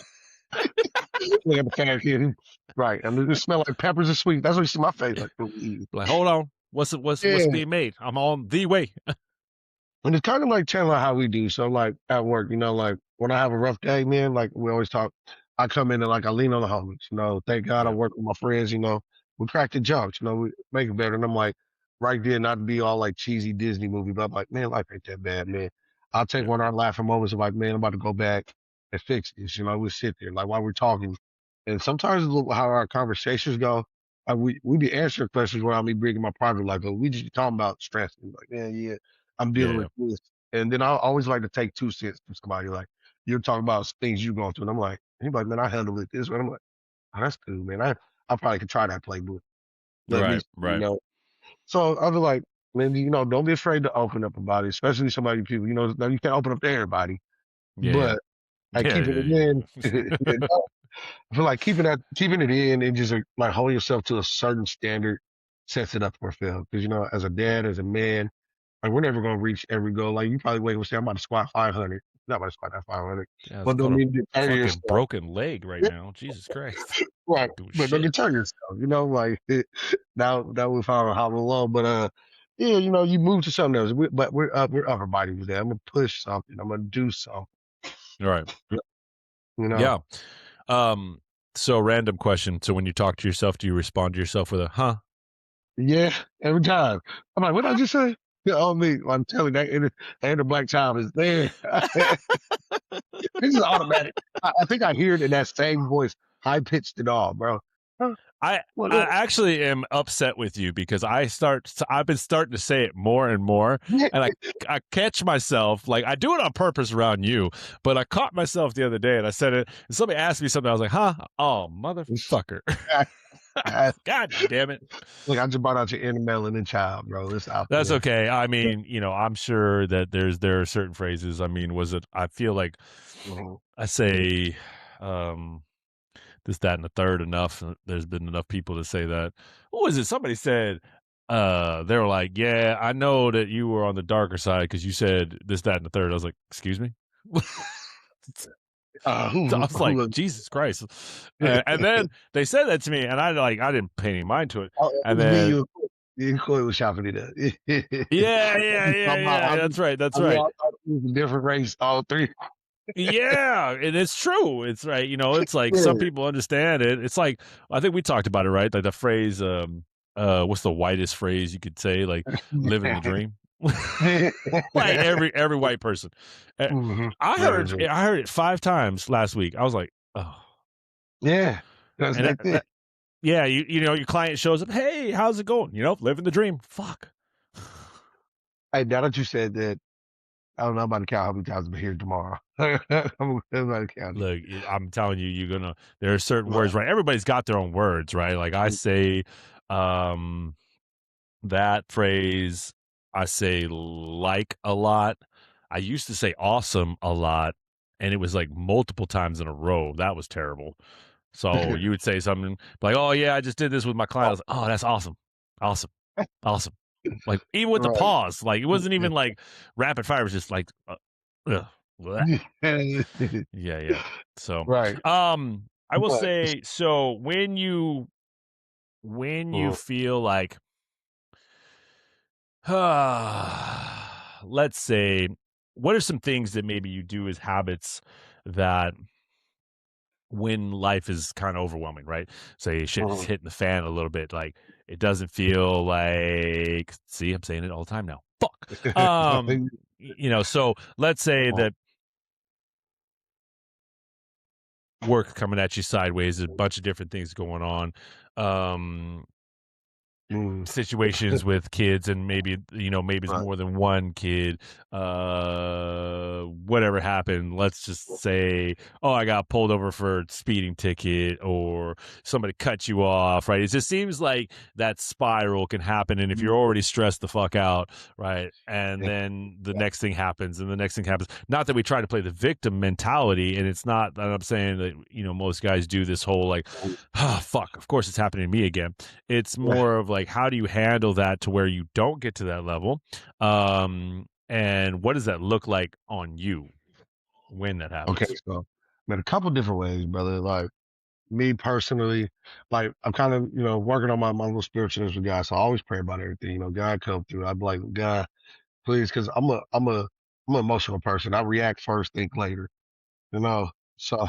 S1: look at the fan here. Right, and it smell like peppers and sweet. That's what you see my face like.
S2: Like, hold on. What's
S1: Yeah,
S2: being made? I'm on the way.
S1: and it's kind of like channeling how we do. So like at work, like when I have a rough day, man, like we always talk, I come in and like I lean on the homies. Thank God I
S2: Yeah.
S1: work with my friends. We crack the jokes. We make it better. And I'm like, right there, not to be all like cheesy Disney movie, but I'm like, man, life ain't that bad, man. I'll take
S2: Yeah.
S1: one of our laughing moments of like, man, I'm about to go back and fix this. We sit there like while we're talking, and sometimes how our conversations go. We be answering questions where I'll be bringing my private life, but we just be talking about stress. And like, yeah, I'm
S2: Yeah.
S1: dealing
S2: Yeah.
S1: with this. And then I always like to take 2 cents from somebody. Like, you're talking about things you're going through. And I'm like, he's like, man, I handled it this way. I'm like, oh, that's cool, man. I probably could try that playbook. Let me,
S2: Right. Right.
S1: So I was like, man, don't be afraid to open up about it, especially somebody people, now you can't open up to everybody,
S2: Yeah.
S1: but I
S2: Yeah.
S1: keep it
S2: Yeah.
S1: in. I feel like keeping it in and just like holding yourself to a certain standard sets it up for fail. Because, as a dad, as a man, like we're never gonna reach every goal. Like you probably wake up and say, I'm about to squat 500. Not about to squat that 500.
S2: Yeah. It's
S1: But don't
S2: called a
S1: mean to deter
S2: fucking
S1: yourself.
S2: broken leg right now. Jesus Christ.
S1: Right.
S2: Ain't doing
S1: But don't
S2: shit.
S1: deter yourself, like now we found how long. But yeah, you move to something else. But we're upper body today. I'm gonna push something. I'm gonna do something.
S2: Right.
S1: You know.
S2: Yeah. Um. So, random question. So, when you talk to yourself, do you respond to yourself with a "huh"?
S1: Yeah, every time. I'm like, what did I
S2: Huh?
S1: just say? Yeah, on me. I'm telling you, that inner black child is there. This is automatic. I think I hear it in that same voice, high pitched and all, bro. Huh?
S2: I
S1: What
S2: I
S1: up?
S2: actually am upset with you because I've been starting to say it more and more,
S1: Yeah.
S2: and I catch myself, like I do it on purpose around you, but I caught myself the other day and I said it, and somebody asked me something. I was like, "Huh? Oh, motherfucker! God damn it!"
S1: Look, I just brought out your inner melanin child, bro. It's out
S2: That's
S1: there.
S2: okay. I
S1: Yeah.
S2: mean, I'm sure that there are certain phrases. I mean, was it? I feel like
S1: Mhm.
S2: I say, um, this, that, and the third enough. There's been enough people to say that. What was it? Somebody said, they were like, yeah, I know that you were on the darker side because you said this, that, and the third. I was like, excuse me? So I was like,
S1: Who
S2: Jesus Christ. And then they said that to me, and I didn't pay any mind to it.
S1: oh, it
S2: And
S1: was me,
S2: then,
S1: you and Coy was shopping it up.
S2: yeah. That's right. That's
S1: I mean,
S2: right.
S1: I thought it was a different race, all three.
S2: Yeah, and it's true. It's right. It's like
S1: Yeah.
S2: some people understand it. It's like I think we talked about it, right? Like the phrase, what's the whitest phrase you could say? Like living the dream. Like every white person. Uh,
S1: Mhm.
S2: I
S1: Very
S2: heard
S1: true.
S2: I heard it 5 times last week. I was like, oh,
S1: Yeah, that's
S2: and
S1: that thing.
S2: yeah, your client shows up. Hey, how's it going? Living the dream. Fuck.
S1: Hey, now that you said that, I don't know about to count how many times I'm here tomorrow. I'm about to count it.
S2: Look, I'm telling you, there are certain
S1: Right.
S2: words, right? Everybody's got their own words, right? Like I say, that phrase, I say like a lot. I used to say awesome a lot, and it was like multiple times in a row. That was terrible. So you would say something like, "Oh yeah, I just did this with my client." I was like, "Oh, that's awesome, awesome, awesome." Like even with the
S1: Right.
S2: pause, like it wasn't even like rapid fire. It was just like, ugh, bleh. Yeah. So,
S1: Right.
S2: I will
S1: But
S2: say, so when you
S1: Mhm.
S2: feel like, let's say, what are some things that maybe you do as habits that when life is kind of overwhelming, right? Say shit is
S1: Mhm.
S2: hitting the fan a little bit, like it doesn't feel like, see, I'm saying it all the time now. Fuck. So let's say
S1: Mhm.
S2: that work coming at you sideways, a bunch of different things going on. Um,
S1: Mhm.
S2: situations with kids, and maybe it's
S1: Right.
S2: more than one kid, whatever happened, let's just say, oh, I got pulled over for a speeding ticket, or somebody cut you off, right? It just seems like that spiral can happen, and if you're already stressed the fuck out, right, and
S1: Yeah.
S2: then the next thing happens, and the next thing happens, not that we try to play the victim mentality, and it's not that I'm saying that most guys do this whole like, ah, fuck, of course it's happening to me again. It's
S1: Yeah.
S2: more of like, how do you handle that to where you don't get to that level? And what does that look like on you when that
S1: Okay,
S2: happens?
S1: so man, a couple different ways, brother. Like me personally, like I'm kind of, working on my little spiritualness with God. So I always pray about everything. God come through. I'd be like, God, please, because I'm an emotional person. I react first, think later. You know. So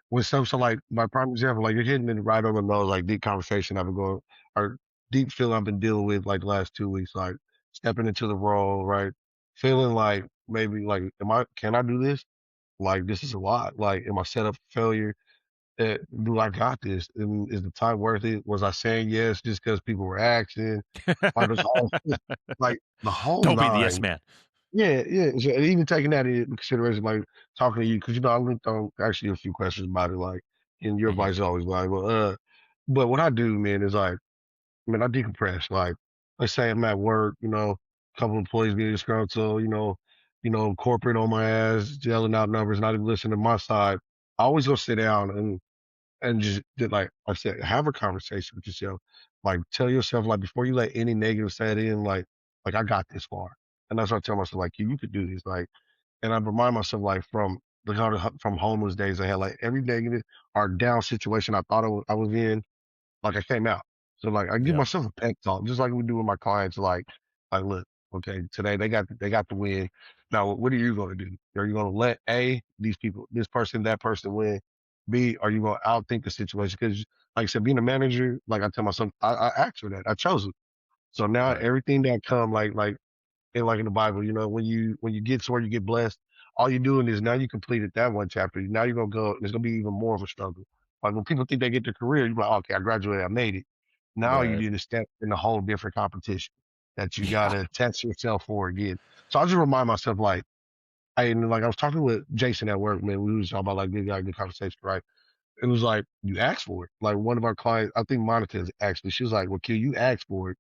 S1: when so like my prime example, like you're hitting it right on the nose, like deep conversation I've been going, or deep feeling I've been dealing with like the last 2 weeks, like stepping into the role, right? Feeling like maybe like, can I do this? Like this is a lot. Like, am I set up for failure? Do I got this? And is the time worth it? Was I saying yes just because people were asking? Like, like the whole
S2: Don't be the yes
S1: nine.
S2: man.
S1: Yeah, yeah. So, and even taking that into consideration, like talking to you, because I linked on actually a few questions about it, like, and your
S2: Mhm.
S1: advice is always valuable. But what I do, man, is like, man, I decompress. Like, let's say I'm at work, a couple employees getting disgruntled, corporate on my ass, yelling out numbers, not even listening to my side. I always go sit down and just did, like I said, have a conversation with yourself. Like tell yourself, like before you let any negative set in, like I got this far. And that's what I tell myself, like you could do this. Like, and I remind myself, like from the kind of from homeless days I had, like every negative or down situation I thought I was in, like I came out. So like I give
S2: Yeah.
S1: myself a pep talk, just like we do with my clients. Like look, okay, today they got the win. Now what are you going to do? Are you going to let these people, this person, that person win? B, are you going to outthink the situation? Because like I said, being a manager, like I tell myself, I asked for that. I chose it. So now
S2: Right.
S1: everything that come like in the Bible, when you get to where you get blessed, all you're doing is now you completed that one chapter. Now you're gonna go. It's gonna be even more of a struggle. Like when people think they get their career, you're like, okay, I graduated, I made it. Now you
S2: Right.
S1: need to step in a whole different competition that you
S2: Yeah.
S1: gotta test yourself for again. So I just remind myself, like, I was talking with Jason at work, man. We was talking about like good conversation, right? It was like you asked for it. Like one of our clients, I think Monica actually, she was like, "Well, Q, you asked for it."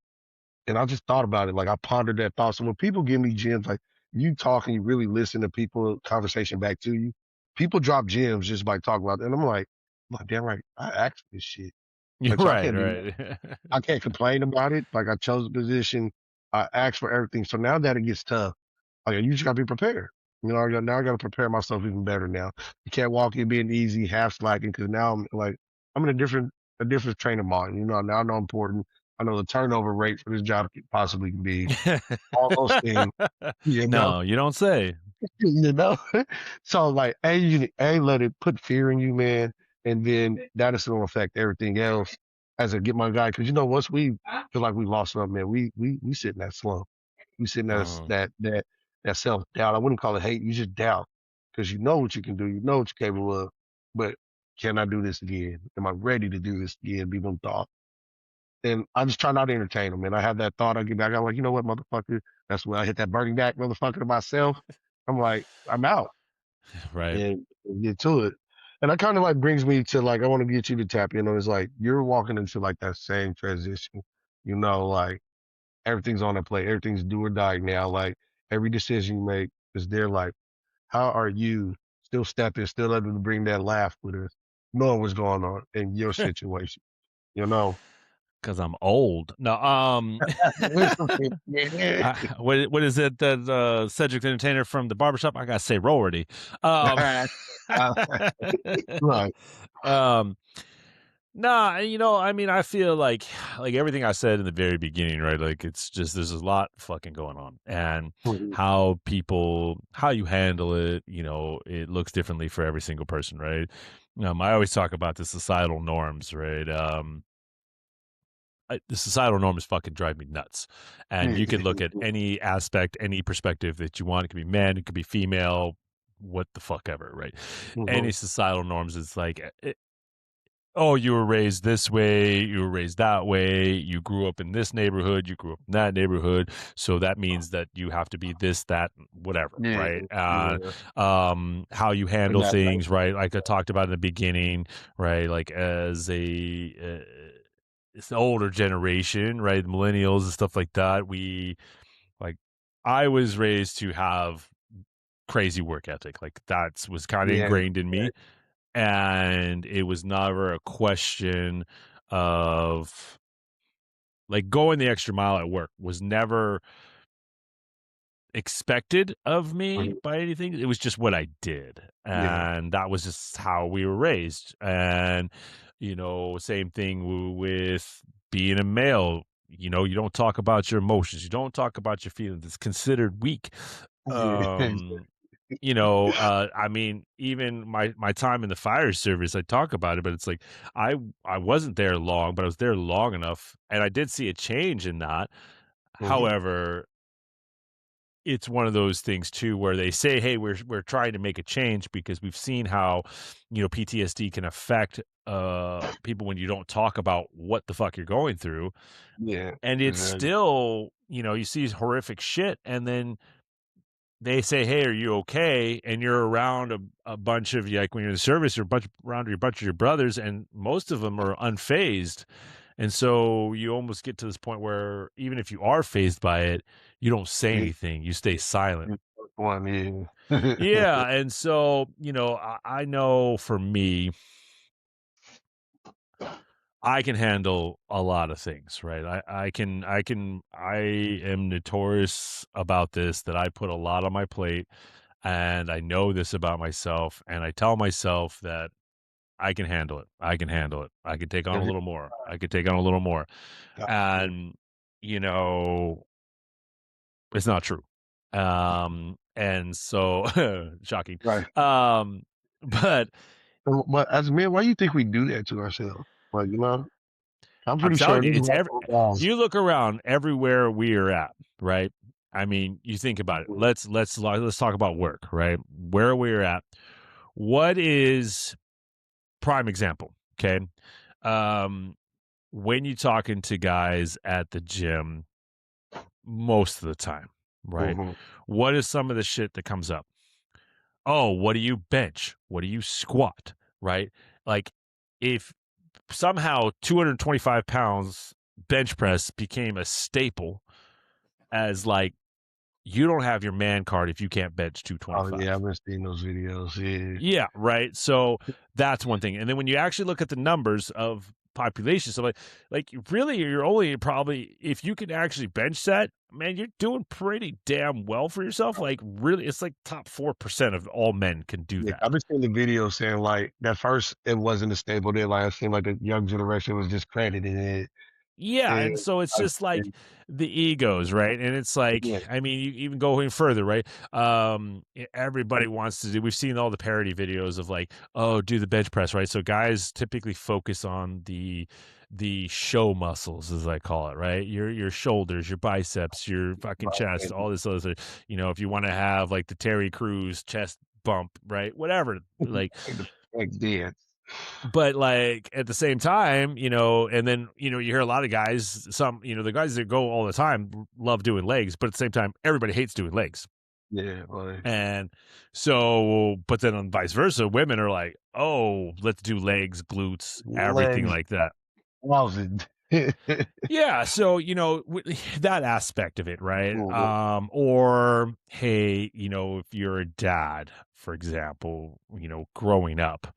S1: And I just thought about it. Like I pondered that thought. So when people give me gems, like you talk and you really listen to people conversation back to you, people drop gems just by talking about it. And I'm like, damn right, I asked for this shit.
S2: You're
S1: Like so I
S2: right.
S1: can't do
S2: Right.
S1: I can't complain about it. Like I chose the position, I asked for everything. So now that it gets tough, like you just gotta be prepared. You know, now I got to prepare myself even better now. You can't walk in being easy, half slacking, because now I'm in a different train of mind. You know, now I know I'm important. I know the turnover rate for this job possibly can be all those things. You know,
S2: No, you don't say.
S1: you know. So like, let it put fear in you, man, and then that is going to affect everything else. As a get my guy, because you know, once we feel like we lost something, man, we sit in that slump. We sit in
S2: Uh-huh.
S1: that self doubt. I wouldn't call it hate. You just doubt because you know what you can do. You know what you're capable of. But can I do this again? Am I ready to do this again? Be them thought. And I just try not to entertain them. And I have that thought. I get back. I'm like, you know what, motherfucker? That's when I hit that burning back motherfucker to myself. I'm like, I'm out
S2: Right.
S1: and get to it. And that kind of like brings me to like, I want to get you to tap in on it's like, you're walking into like that same transition, you know, like everything's on the plate, everything's do or die now. Like every decision you make is there. Like, how are you still stepping, still able to bring that laugh with us, knowing what's going on in your situation, you know?
S2: Because I'm old. No,
S1: Yeah.
S2: what is it that Cedric the Entertainer from the barbershop? I gotta say Roarty. Um,
S1: Right.
S2: um, nah, I mean, I feel like everything I said in the very beginning, right? Like it's just there's a lot fucking going on, and
S1: Mhm.
S2: how you handle it, it looks differently for every single person, right? I always talk about the societal norms, right? The societal norms fucking drive me nuts. And you could look at any aspect, any perspective that you want. It could be man, it could be female, what the fuck ever, right? Any
S1: Mhm.
S2: societal norms is like, oh, you were raised this way, you were raised that way, you grew up in this neighborhood, you grew up in that neighborhood, so that means that you have to be this, that, whatever,
S1: Yeah,
S2: right?
S1: yeah.
S2: How you
S1: And
S2: handle
S1: that,
S2: things, right? Like I talked about in the beginning, right? Like as it's the older generation, right? Millennials and stuff like that. Like I was raised to have crazy work ethic. Like that was kind of
S1: yeah,
S2: ingrained in me. And it was never a question of like going the extra mile at work was never expected of me
S1: mhm,
S2: by anything. It was just what I did.
S1: yeah,
S2: And that was just how we were raised. And, same thing with being a male. You don't talk about your emotions. You don't talk about your feelings. It's considered weak.
S1: yeah.
S2: Um, I mean, even my time in the fire service, I talk about it, but it's like I I wasn't there long, but I was there long enough, and I did see a change in that.
S1: Mhm,
S2: However, it's one of those things too where they say, "Hey, we're trying to make a change because we've seen how, PTSD can affect people when you don't talk about what the fuck you're going through."
S1: yeah,
S2: And it's
S1: exactly.
S2: still, you see horrific shit and then they say, "Hey, are you okay?" And you're around a bunch of like when you're in the service, you're around a bunch of your brothers, and most of them are unfazed. And so you almost get to this point where even if you are phased by it, you don't say
S1: You
S2: anything. You stay silent.
S1: you took one, yeah.
S2: Yeah, and so I know for me, I can handle a lot of things, right? I am notorious about this that I put a lot on my plate and I know this about myself and I tell myself that I can handle it. I can handle it. I can take on a
S1: Every
S2: little more. I could take on a little more.
S1: time.
S2: And you know, it's not true. And so shocking.
S1: Right.
S2: Um but
S1: But as men, why do you think we do that to ourselves? Like, I'm
S2: I'm
S1: pretty sure
S2: telling you,
S1: these
S2: it's every
S1: white guys.
S2: you look around everywhere we are at, right? I mean, you think about it. Let's talk about work, right? Where we're at. What is prime example? Okay. Um, when you talking to guys at the gym, most of the time, right?
S1: Mhm.
S2: What is some of the shit that comes up? Oh, what do you bench? What do you squat? Right? Like, if somehow 225 pounds bench press became a staple as like you don't have your man card if you can't bench
S1: Oh yeah,
S2: 225.
S1: I've been seeing those videos. Yeah.
S2: Yeah, right. So that's one thing. And then when you actually look at the numbers of population. So like really, you're only probably if you can actually bench that, man, you're doing pretty damn well for yourself. Like really, it's like top 4% of all men can do
S1: Yeah,
S2: that.
S1: I've been seeing the video saying like at first it wasn't a stable deadline. It seemed like the young generation was just crediting it.
S2: Yeah,
S1: And
S2: and so it's
S1: I,
S2: just like
S1: and,
S2: the egos, right? And it's like,
S1: yeah,
S2: I mean, you even going further, right? Everybody wants to do. We've seen all the parody videos of like, oh, do the bench press, right? So guys typically focus on the show muscles, as I call it, right? Your shoulders, your biceps, your fucking chest, all this other. If you want to have like the Terry Crews chest bump, right? Whatever, like
S1: the next dance.
S2: but like at the same time, and then you hear a lot of guys, the guys that go all the time love doing legs, but at the same time, everybody hates doing legs.
S1: Yeah, well,
S2: And so, but then on vice versa, women are like, oh, let's do legs, glutes, everything
S1: legs,
S2: like that.
S1: thousand.
S2: Yeah, so that aspect of it, right?
S1: Mhm,
S2: Or hey, if you're a dad, for example, growing up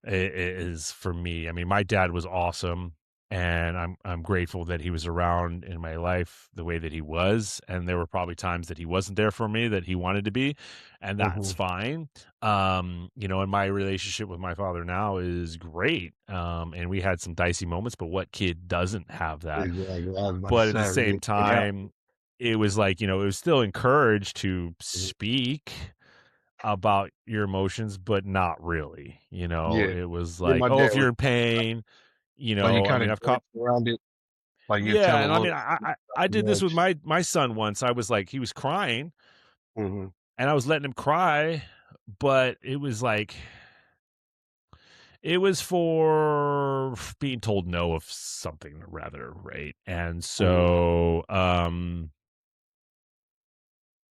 S2: is for me. I mean, my dad was awesome, and I'm grateful that he was around in my life the way that he was. And there were probably times that he wasn't there for me that he wanted to be, and that's
S1: mhm.
S2: fine. And my relationship with my father now is great. And we had some dicey moments, but what kid doesn't have that?
S1: Exactly. I was about to
S2: But at the
S1: say,
S2: same
S1: yeah,
S2: time, it was like, it was still encouraged to
S1: mhm,
S2: speak about your emotions, but not really.
S1: yeah.
S2: It was
S1: Yeah,
S2: like,
S1: my
S2: oh,
S1: dad
S2: if
S1: was
S2: you're in pain,
S1: like you
S2: I
S1: kind
S2: mean,
S1: of
S2: I've
S1: dance
S2: caught,
S1: around it, like you tell
S2: yeah.
S1: a
S2: And I
S1: little
S2: mean, I
S1: too
S2: did this with
S1: much.
S2: my son once. I was like, he was crying
S1: Mhm,
S2: and I was letting him cry, but it was like, it was for being told no of something rather, right? And
S1: mhm,
S2: so,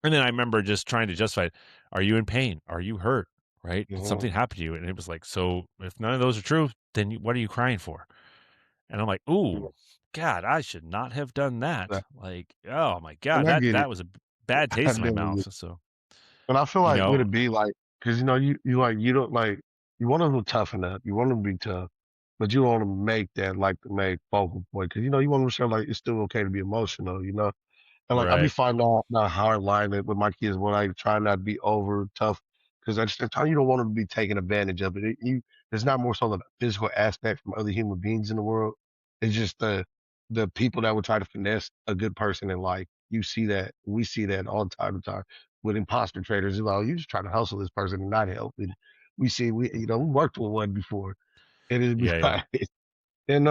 S2: and then I remember just trying to justify it. Are you in pain? Are you hurt? Right? Did
S1: mhm.
S2: something happen to you? And it was like, so if none of those are true, then what are you crying for? And I'm like,
S1: Yeah,
S2: ooh, God, I should not have done that.
S1: like,
S2: Like, oh my
S1: and
S2: God,
S1: I
S2: that
S1: get it.
S2: that was a bad
S1: I
S2: taste in my
S1: definitely.
S2: mouth. So,
S1: But I feel
S2: you
S1: like would
S2: know,
S1: it be like, cause you like, you don't like, you want them to toughen up. You want them to be tough, but you don't want to make that like the main focal point. Cause you want them to show like it's still okay to be emotional. And like I be
S2: right,
S1: finding out not hard line it with my kids when I try not to be over tough because at the same time you don't want them to be taken advantage of it. It's not more so the physical aspect from other human beings in the world. It's just the people that would try to finesse a good person in life. You see that we see that all the time to time with imposter traders. It's like, you just trying to hustle this person and not help. And we worked with one before and it'd be
S2: yeah, yeah,
S1: like and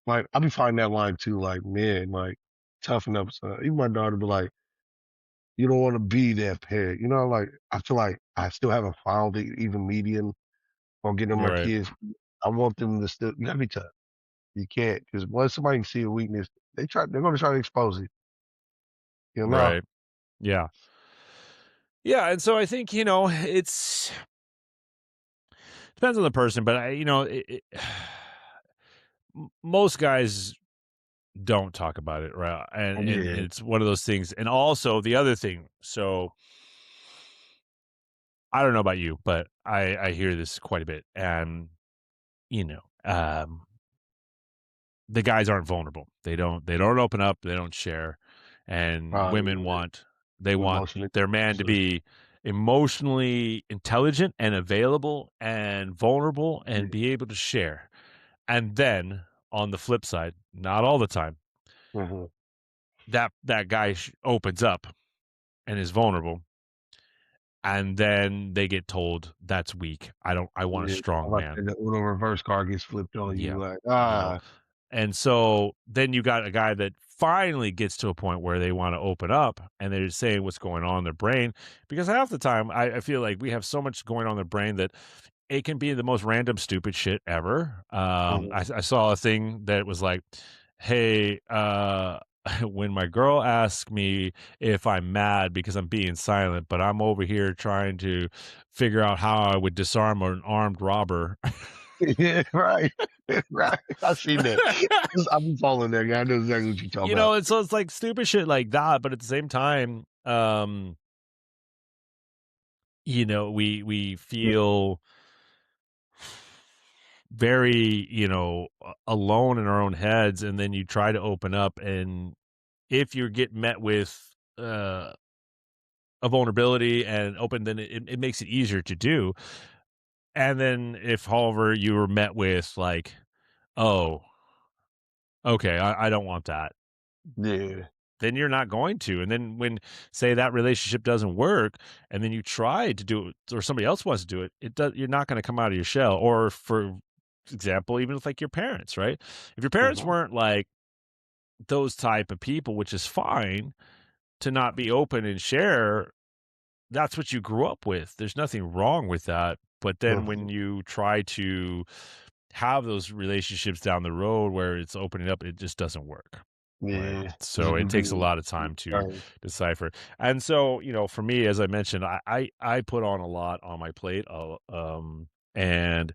S1: like I be finding that line too, like, man, like toughen up son. Even my daughter be like, you don't want to be that parent. Like I feel like I still haven't found the even median on getting my
S2: right,
S1: kids. I want them to still you gotta be tough. You can't because once somebody can see a weakness, they're gonna try to expose it, you know?
S2: right, yeah, yeah. And so I think it's depends on the person, but most guys don't talk about it, right? And
S1: Yeah.
S2: it's one of those things. And also the other thing, so I don't know about you, but I hear this quite a bit, and you know, um, the guys aren't vulnerable. They don't open up. They don't share, and women
S1: Yeah.
S2: they want
S1: Emotionally.
S2: their man to be emotionally intelligent and available and vulnerable and
S1: Yeah.
S2: be able to share. And then on the flip side, not all the time,
S1: Mhm.
S2: that guy opens up and is vulnerable, and then they get told that's weak. I want a
S1: Yeah. I'm
S2: strong
S1: about
S2: man.
S1: to say the Uno reverse card gets flipped on
S2: Yeah,
S1: you like,
S2: you know. And so then you got a guy that finally gets to a point where they want to open up and they're saying what's going on in their brain. Because half the time I feel like we have so much going on in their brain that it can be the most random stupid shit ever.
S1: Mhm.
S2: I saw a thing that was like, hey, when my girl asks me if I'm mad because I'm being silent, but I'm over here trying to figure out how I would disarm an armed robber.
S1: Yeah, right. Right. I seen that. I'm following that guy. I know exactly what you're talking about.
S2: And so it's like stupid shit like that, but at the same time, we
S1: Yeah.
S2: feel very, alone in our own heads, and then you try to open up, and if you get met with uh, a vulnerability and open, then it makes it easier to do. And then if, however, you were met with like, oh, okay, I don't want that,
S1: Yeah.
S2: then you're not going to. And then when, say, that relationship doesn't work, and then you try to do it, or somebody else wants to do it, you're not going to come out of your shell. Or for example, even with like your parents, right? If your parents
S1: Mhm.
S2: weren't like those type of people, which is fine to not be open and share, that's what you grew up with. There's nothing wrong with that. But then
S1: Mhm.
S2: when you try to have those relationships down the road where it's opening up, it just doesn't work. Right.
S1: Yeah. It's a
S2: So it
S1: good
S2: takes a
S1: deal.
S2: lot of time to decipher. And so, for me, as I mentioned, I put on a lot on my plate. And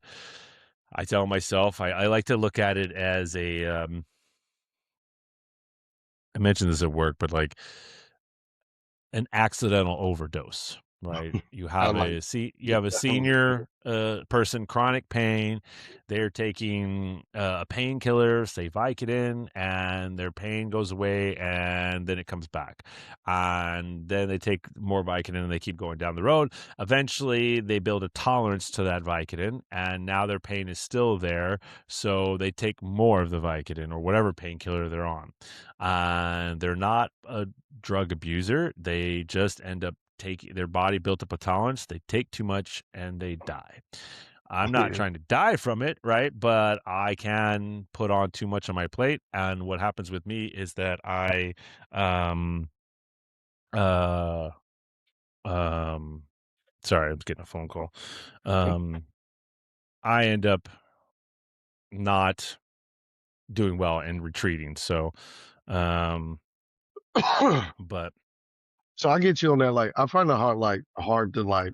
S2: I tell myself I like to look at it as I mentioned this at work, but like an accidental overdose, right? You
S1: I
S2: have
S1: like
S2: you have a
S1: definitely.
S2: senior person, chronic pain. They're taking a painkiller, say Vicodin, and their pain goes away, and then it comes back. And then they take more Vicodin, and they keep going down the road. Eventually, they build a tolerance to that Vicodin, and now their pain is still there, so they take more of the Vicodin or whatever painkiller they're on. And they're not a drug abuser. They just end up taking, their body built up a tolerance. They take too much and they die. I'm not
S1: Yeah.
S2: trying to die from it, right? But I can put on too much on my plate. And what happens with me is that um, uh, um, sorry, I'm getting a phone call. Um, I end up not doing well and retreating. So, um, but
S1: So I get you on that. Like, I find it hard to like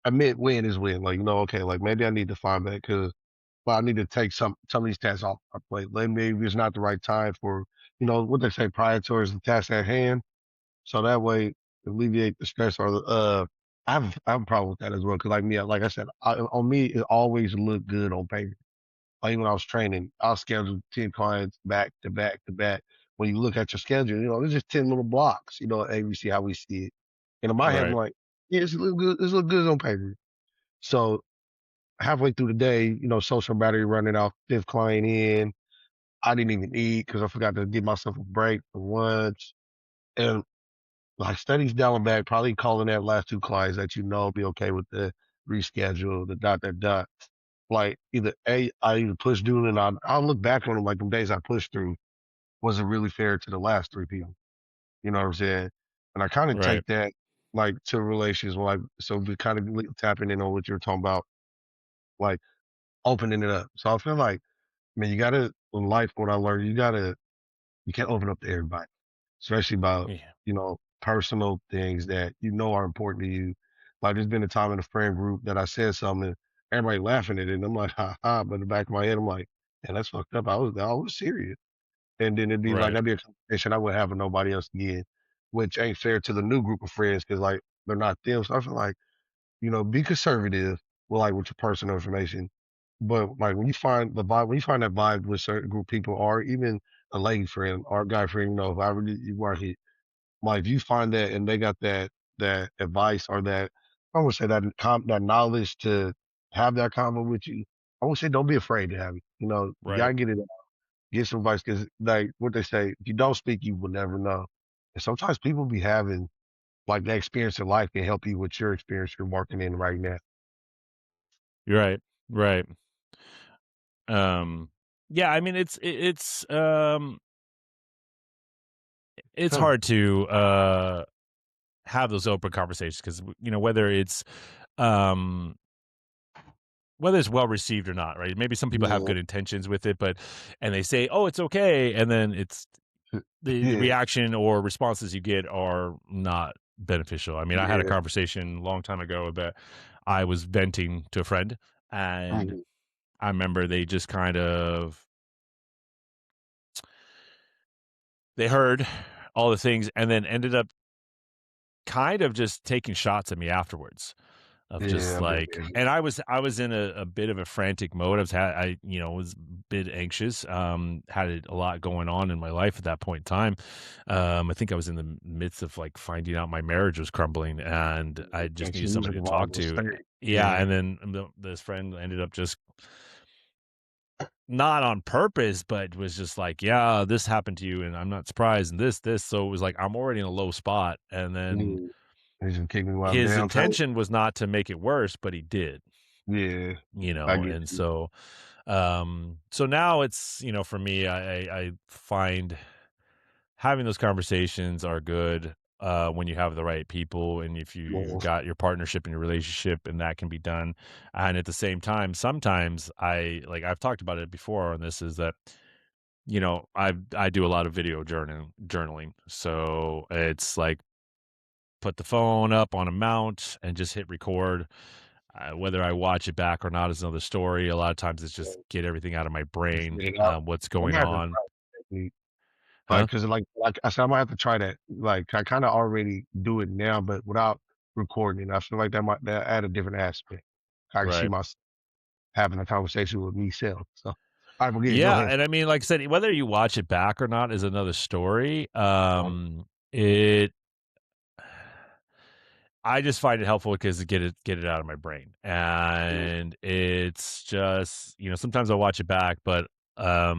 S1: admit when is when. Like, okay, like maybe I need to find that because, but I need to take some of these tasks off my plate. Like maybe it's not the right time for, what they say, prioritize the task at hand. So that way, alleviate the stress or I have a problem with that as well. Cause like me, like I said, on me, it always looked good on paper. Like when I was training, I'll schedule 10 clients back to back to back. When you look at your schedule, there's just 10 little blocks, ABC, how we see it. And in my head, I'm
S2: right,
S1: like, yeah, it's look good. It's look good on paper. So halfway through the day, social battery running off, fifth client in. I didn't even eat because I forgot to give myself a break for lunch. And like studies down the back, probably calling that last two clients that be okay with the reschedule, the dot. Like either I either push through and I'll look back on them like the days I pushed through wasn't really fair to the last three people. You know what I'm saying? And I kind of
S2: right,
S1: take that like to relations, like so we kind of tapping in on what you're talking about, like opening it up. So I feel like, man, you gotta in life. What I learned, you can't open up to everybody, especially about,
S2: yeah,
S1: personal things that are important to you. Like there's been a time in a friend group that I said something and everybody laughing at it and I'm like, ha ha, but in the back of my head, I'm like, man, that's fucked up. I was serious. And then it'd be like,
S2: right,
S1: that'd be a conversation I wouldn't have with nobody else again, which ain't fair to the new group of friends because like they're not them. So I feel like, be conservative with your personal information. But like when you find the vibe, when you find that vibe with certain group of people, or even a lady friend or a guy friend, if I really you are hit, like if you find that and they got that advice or that I would say that knowledge to have that convo with you, I would say don't be afraid to have it. You
S2: right.
S1: gotta get it out, get some advice because like what they say, if you don't speak, you will never know. And sometimes people be having like that experience in life can help you with your experience you're working in right now.
S2: You're right, right. Um, yeah, I mean, it's
S1: Huh.
S2: hard to have those open conversations because um whether it's well received or not, right? Maybe some people have
S1: Yeah.
S2: good intentions with it, but and they say, "Oh, it's okay," and then it's the
S1: Yeah.
S2: reaction or responses you get are not beneficial. I mean, I had a
S1: Yeah.
S2: conversation a long time ago about I was venting to a friend, and
S1: Mhm.
S2: I remember they just kind of they heard all the things and then ended up kind of just taking shots at me afterwards. of just
S1: Yeah, I've been
S2: like,
S1: there.
S2: and I was in a bit of a frantic mode. I was a bit anxious. Had a lot going on in my life at that point in time. I think I was in the midst of like finding out my marriage was crumbling, and I just
S1: And
S2: needed
S1: she was in
S2: somebody
S1: a
S2: to talk
S1: vulnerable
S2: to.
S1: state.
S2: Yeah,
S1: Yeah.
S2: and then this friend ended up just not on purpose, but was just like, "Yeah, this happened to you, and I'm not surprised." And this, so it was like I'm already in a low spot, and then
S1: Mm. They just kicked me while I'm
S2: his
S1: down.
S2: intention was not to make it worse, but he did,
S1: Yeah, I get
S2: and
S1: you.
S2: so now it's, for me, I find having those conversations are good, when you have the right people and if you've
S1: Yeah.
S2: got your partnership and your relationship, and that can be done. And at the same time, sometimes I've talked about it before, and this is that, I do a lot of video journaling. So it's like put the phone up on a mount and just hit record. Whether I watch it back or not is another story. A lot of times it's just get everything out of my
S1: Just
S2: brain,
S1: get it out.
S2: what's
S1: I'm
S2: going
S1: gonna have to
S2: on.
S1: try that technique.
S2: Huh?
S1: 'Cause like I said, I might have to try that. Like, I kinda already do it now, but without recording it. I feel like that add a different aspect. I can see
S2: Right.
S1: myself having a conversation with me self. So, alright, well, yeah, go
S2: Yeah,
S1: ahead.
S2: and I mean, like I said, whether you watch it back or not is another story. It I just find it helpful because to get it out of my brain, and it's just, sometimes I'll watch it back, but a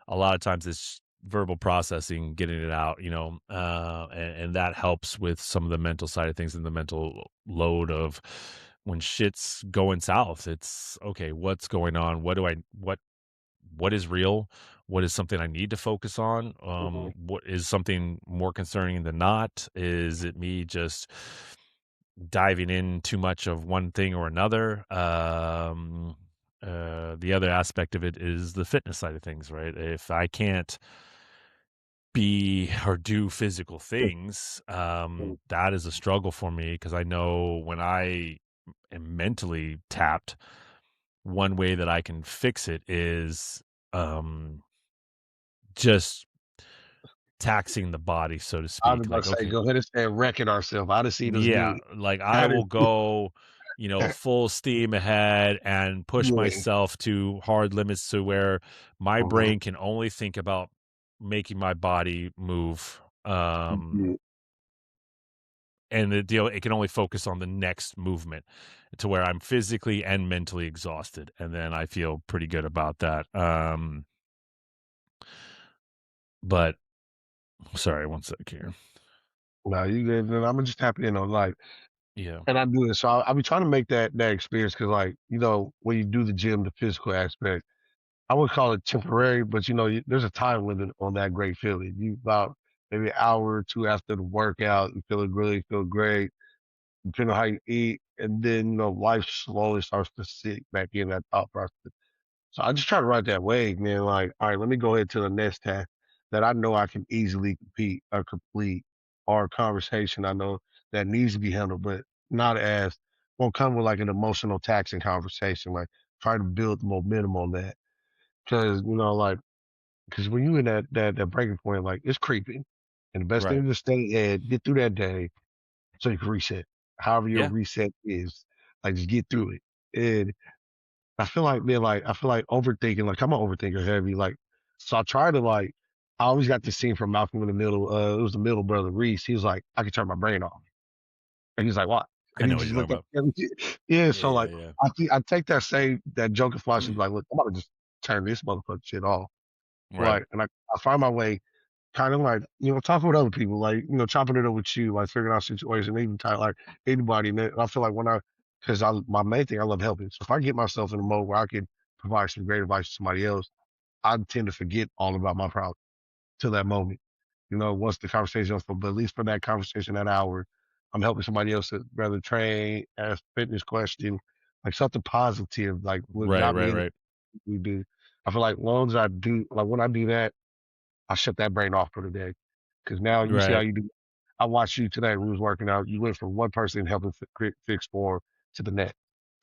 S2: lot of times it's verbal processing, getting it out, and that helps with some of the mental side of things and the mental load of when shit's going south. It's okay, what's going on? What is real? What is something I need to focus on?
S1: Mhm.
S2: What is something more concerning than not? Is it me just diving in too much of one thing or another? The other aspect of it is the fitness side of things, right? If I can't be or do physical things, that is a struggle for me because I know when I am mentally tapped, one way that I can fix it is um just taxing the body, so to
S1: I was
S2: speak.
S1: about
S2: Like,
S1: to say,
S2: okay,
S1: go ahead and say wrecking ourselves. I done seen us do
S2: yeah,
S1: it.
S2: like I
S1: I done
S2: will go, full steam ahead and push
S1: yeah.
S2: myself to hard limits to where my
S1: Mhm.
S2: brain can only think about making my body move.
S1: Yeah.
S2: And the deal, it can only focus on the next movement to where I'm physically and mentally exhausted. And then I feel pretty good about that. But sorry, one sec here.
S1: No, you good, and Imma just tap in on life.
S2: Yeah.
S1: And I do it. So I be trying to make that experience because, like, when you do the gym, the physical aspect, I would call it temporary, but there's a time limit on that great feeling. You about maybe an hour or two after the workout, you feeling really feel great, depending on how you eat, and then life slowly starts to sink back in that thought process. So I just try to ride that wave, man. Like, all right, let me go ahead to the next task that I know I can easily compete or complete, or a conversation I know that needs to be handled, but not as won't come with like an emotional taxing conversation. Like, try to build momentum on that because because when you in that breaking point, like it's creeping, and the best
S2: Right.
S1: thing to stay and get through that day so you can reset. However your
S2: Yeah.
S1: reset is, like just get through it. And I feel like, man, like I feel like overthinking. Like I'm an overthinker heavy. Like so, I try to like. I always got this scene from Malcolm in the Middle. It was the middle brother Reese. He was like, I can turn my brain off, and he's like, what?
S2: I
S1: And he
S2: know what
S1: just
S2: you're talking
S1: looked at
S2: about.
S1: him. Yeah.
S2: Yeah,
S1: So
S2: yeah,
S1: like,
S2: yeah.
S1: I take that joke and philosophy, like, look, I'm about to just turn this motherfucker shit off.
S2: Right.
S1: Like, and I find my way kind of like, talking with other people, like, chopping it up with you, like figuring out situations, even time like anybody. And I feel like because my main thing, I love helping. So if I get myself in a mode where I can provide some great advice to somebody else, I tend to forget all about my problem till that moment. Once the conversation is, but at least for that conversation, that hour, I'm helping somebody else to rather train, ask fitness question, like something positive, like what
S2: Right,
S1: got
S2: right,
S1: me in
S2: right.
S1: we do. I feel like long as I do, like when I do that, I shut that brain off for the day. Because now you see how
S2: Right.
S1: you do. I watched you today. We was working out. You went from one person helping fix form to the next,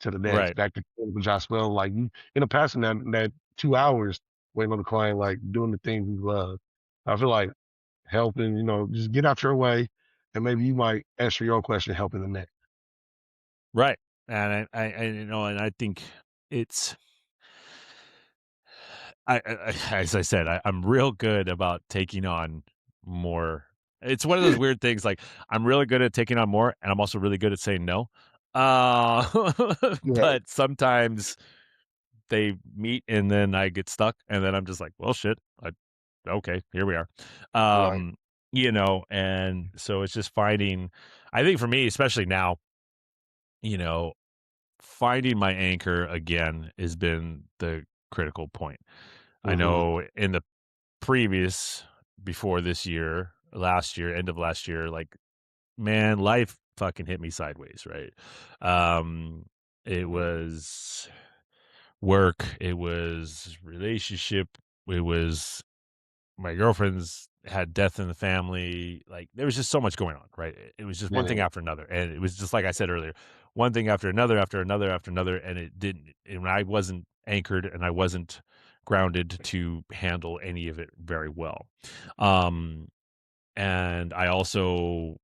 S2: Right.
S1: back to Josh Well. Like you end up passing that 2 hours waiting on the client, like doing the things we love. I feel like helping, just get out your way, and maybe you might answer your own question, helping the next.
S2: Right. and and I think it's as I said, I'm real good about taking on more. It's one of those weird things. Like I'm really good at taking on more, and I'm also really good at saying no.
S1: Right,
S2: But sometimes they meet, and then I get stuck, and then I'm just like, well, shit. Okay, here we are.
S1: right.
S2: Um, and so it's just finding. I think for me, especially now, you know, finding my anchor again has been the critical point. I
S1: Mhm.
S2: know in the previous before this year, last year, end of last year, like, man, life fucking hit me sideways, right? Um, it was work, it was relationship, it was my girlfriend's had death in the family. Like there was just so much going on, right? It was just one thing
S1: Yeah.
S2: after another. And it was just like I said earlier, one thing after another, after another, after another. And it didn't, and I wasn't anchored and I wasn't grounded to handle any of it very well. Um, and I also,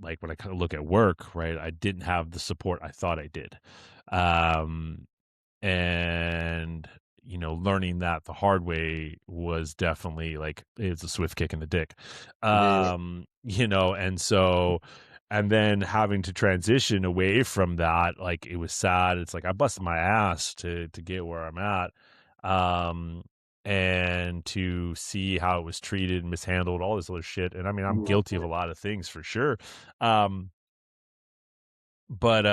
S2: like when I kind of look at work, right, I didn't have the support I thought I did. Um, and learning that the hard way was definitely like it's a swift kick in the dick.
S1: Yeah.
S2: And so and then having to transition away from that, like it was sad. It's like I busted my ass to get where I'm at. um and to see how it was treated, mishandled, all this other shit. And I mean, I'm guilty of a lot of things for sure. um but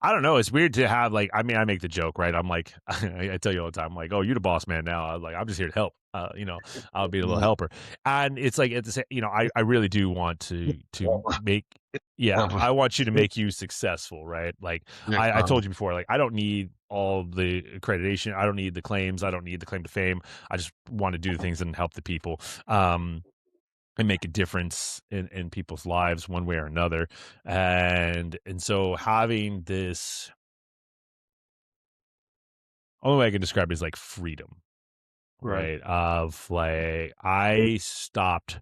S2: I don't know. It's weird to have like. I mean, I make the joke, right? I'm like, I tell you all the time, I'm like, "Oh, you're the boss man now." I was like, "I'm just here to help." I'll be a little
S1: Right.
S2: helper, and it's like at the same. I really do want to make. Yeah,
S1: Help us.
S2: I want you to make you successful, right? Like
S1: Next
S2: I
S1: time.
S2: told you before, like I don't need all the accreditation. I don't need the claims. I don't need the claim to fame. I just want to do the things and help the people. And make a difference in people's lives one way or another. And so having this, only way I can describe it is like freedom,
S1: Right.
S2: right? Of like I stopped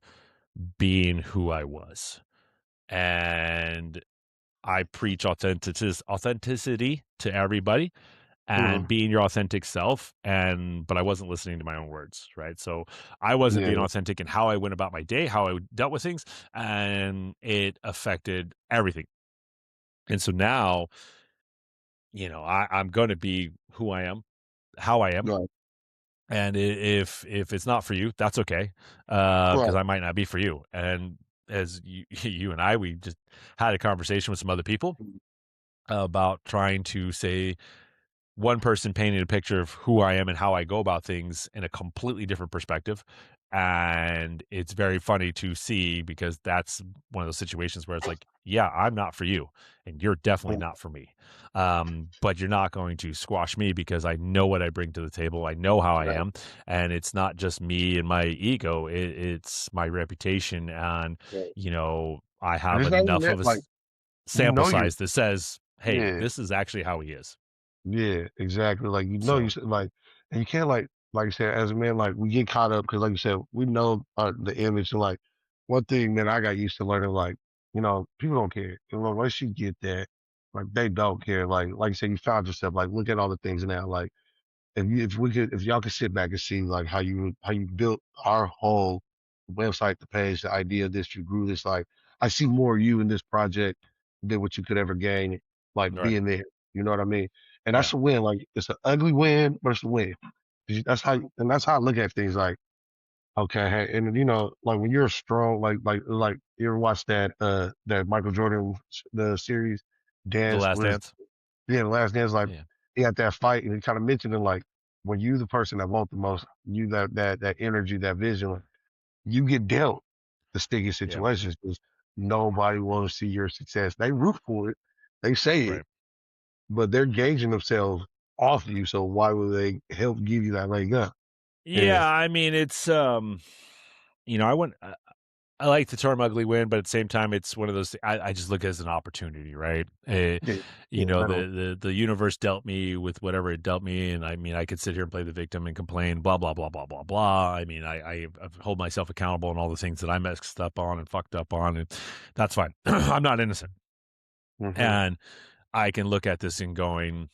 S2: being who I was, and I preach authenticity to everybody, and
S1: Mhm.
S2: being your authentic self. But I wasn't listening to my own words, right? So I wasn't being
S1: Yeah.
S2: authentic in how I went about my day, how I dealt with things, and it affected everything. And so now, I'm going to be who I am, how I am.
S1: Right.
S2: And if it's not for you, that's okay, because
S1: Right.
S2: I might not be for you. And as you, you and I, we just had a conversation with some other people about trying to say one person painted a picture of who I am and how I go about things in a completely different perspective. And it's very funny to see because that's one of those situations where it's like, yeah, I'm not for you, and you're definitely
S1: Mhm.
S2: not for me. But you're not going to squash me because I know what I bring to the table. I know how I
S1: Right.
S2: am. And it's not just me and my ego, it's my reputation. And,
S1: Right.
S2: I
S1: And
S2: have
S1: it's not even
S2: enough
S1: that,
S2: of a
S1: like,
S2: sample
S1: you
S2: size that says, hey,
S1: yeah.
S2: this is actually how he is.
S1: Yeah, exactly. Like, you
S2: So,
S1: said, like, and you can't like you said, as a man, like we get caught up because, like you said, we know the image. And like one thing that I got used to learning, like, people don't care. Once you get that, like they don't care. Like you said, you found yourself. Like, look at all the things now. Like, if y'all could sit back and see like how you built our whole website, the page, the idea of this, you grew this. Like, I see more of you in this project than what you could ever gain, like
S2: right.
S1: being there. You know what I mean? And
S2: Yeah.
S1: that's a win. Like, it's an ugly win, but it's a win. That's how I look at things. Like, okay, hey, and like when you're strong, like you ever watch that Michael Jordan the series
S2: The
S1: Dance?
S2: Last
S1: What is
S2: Dance?
S1: Yeah, the last dance? Like
S2: Yeah.
S1: he had that fight, and he kind of mentioned it. Like when you the person that want the most, you that energy, that vision, like, you get dealt the sticky
S2: Yeah.
S1: situations because nobody wants to see your success. They root for it, they say it,
S2: Right.
S1: but they're gauging themselves off you. So why would they help give you that leg up? And
S2: Yeah, I mean, it's, I wouldn't I like the term "ugly win," but at the same time, it's one of those I just look at it as an opportunity, right?
S1: yeah, yeah, no,
S2: The universe dealt me with whatever it dealt me, and I mean, I could sit here and play the victim and complain, blah, blah, blah, blah, blah, blah. I mean, I hold myself accountable on all the things that I messed up on and fucked up on, and that's fine. I'm not innocent.
S1: hmm
S2: And I can look at this and going,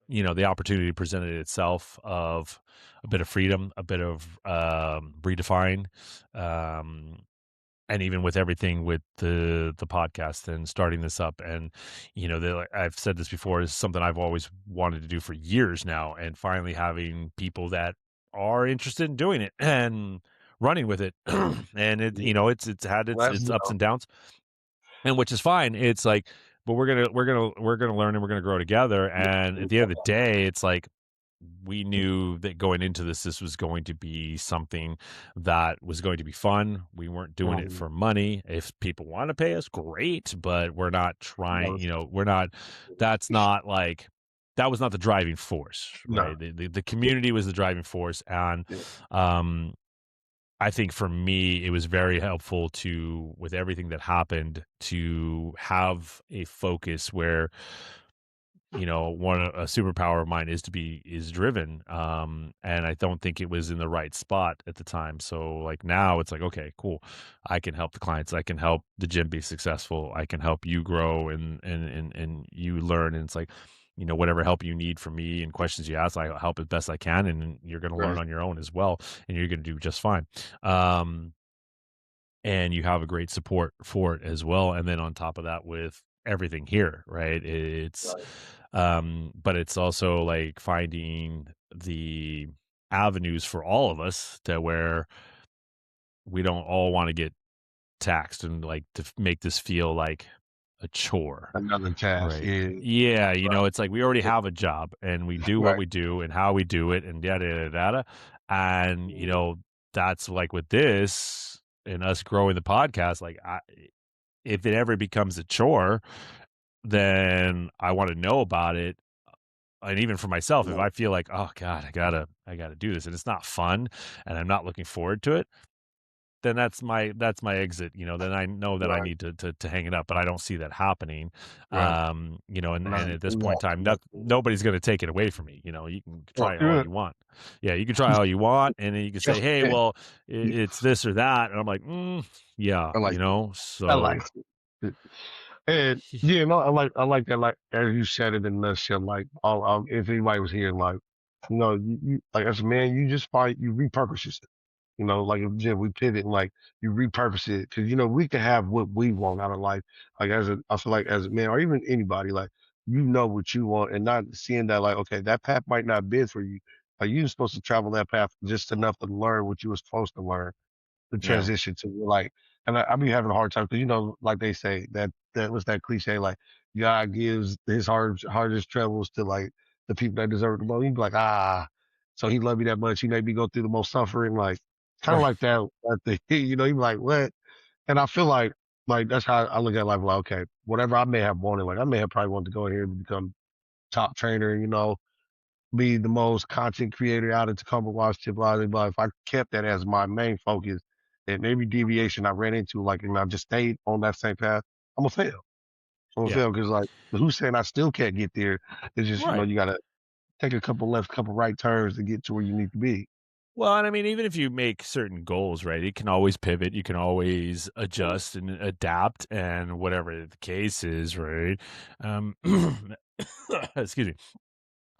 S2: the opportunity presented itself of a bit of freedom, a bit of redefine, um, and even with everything with the podcast and starting this up, and I've said this before, is something I've always wanted to do for years now, and finally having people that are interested in doing it and running with it, and it's had
S1: Well,
S2: its ups and downs, and which is fine. It's like, but we're gonna learn and we're gonna grow together. And at the end of the day, it's like we knew that going into this was going to be something that was going to be fun. We weren't doing it for money. If people want to pay us, great, but we're not trying. We're not. That's not like that was not the driving force,
S1: no,
S2: right? The community was the driving force, and
S1: yeah,
S2: um I think for me, it was very helpful to, with everything that happened, to have a focus where, one a superpower of mine is driven. And I don't think it was in the right spot at the time. So like now it's like, okay, cool. I can help the clients. I can help the gym be successful. I can help you grow and you learn. And it's like, whatever help you need from me and questions you ask, I'll help as best I can. And you're going to learn
S1: right,
S2: on your own as well. And you're going to do just fine. Um, and you have a great support for it as well. And then on top of that, with everything here, right?
S1: right.
S2: But it's also like finding the avenues for all of us to where we don't all want to get taxed and like to make this feel like a chore.
S1: Another task,
S2: Right.
S1: yeah,
S2: Yeah.
S1: right,
S2: It's like we already have a job and we do what
S1: right,
S2: we do and how we do it and yada, yada, yada. And, that's like with this and us growing the podcast, like if it ever becomes a chore, then I want to know about it. And even for myself, if
S1: right,
S2: I feel like, oh God, I gotta do this and it's not fun and I'm not looking forward to it, then that's my exit. Then I know that I
S1: right,
S2: need to hang it up, but I don't see that happening.
S1: right.
S2: And
S1: Not,
S2: at this point
S1: not,
S2: in time,
S1: not,
S2: nobody's going to take it away from me. You can
S1: oh,
S2: try all
S1: yeah.
S2: you want. Yeah, you can try all you want, and then you can say, hey, well, it's this or that, and I'm like, yeah,
S1: I like it. I
S2: so
S1: like it. And yeah, no, I like that. Like as you said it in a nutshell. Like, if anybody was here, like, you like as a man, you just find you repurpose yourself. Like if Jim, we pivot and like you repurpose it because we can have what we want out of life. Like I feel like as a man or even anybody, like you know what you want and not seeing that like okay that path might not be for you. Like you're supposed to travel that path just enough to learn what you were supposed to learn the
S2: yeah,
S1: transition to like, and I be having a hard time because like they say that was that cliche, like God gives his hardest troubles to like the people that deserve it the most. You be like, so he loved me that much, he made me go through the most suffering, like kind of
S2: right,
S1: like that. I think you be like, what? And I feel like that's how I look at life. Like, okay, whatever I may have wanted, like I may have probably wanted to go here and become top trainer, be the most content creator out of Tacoma, Washington, blah, blah, blah. If I kept that as my main focus, and every deviation I ran into, like, and I just stayed on that same path, I'm gonna fail. I'm gonna
S2: yeah,
S1: fail because, like, who's saying I still can't get there? It's just,
S2: right.
S1: you gotta take a couple left, couple right turns to get to where you need to be.
S2: Well, and I mean, even if you make certain goals, right, it can always pivot. You can always
S1: Mm.
S2: adjust and adapt, and whatever the case is, right? Um, excuse me.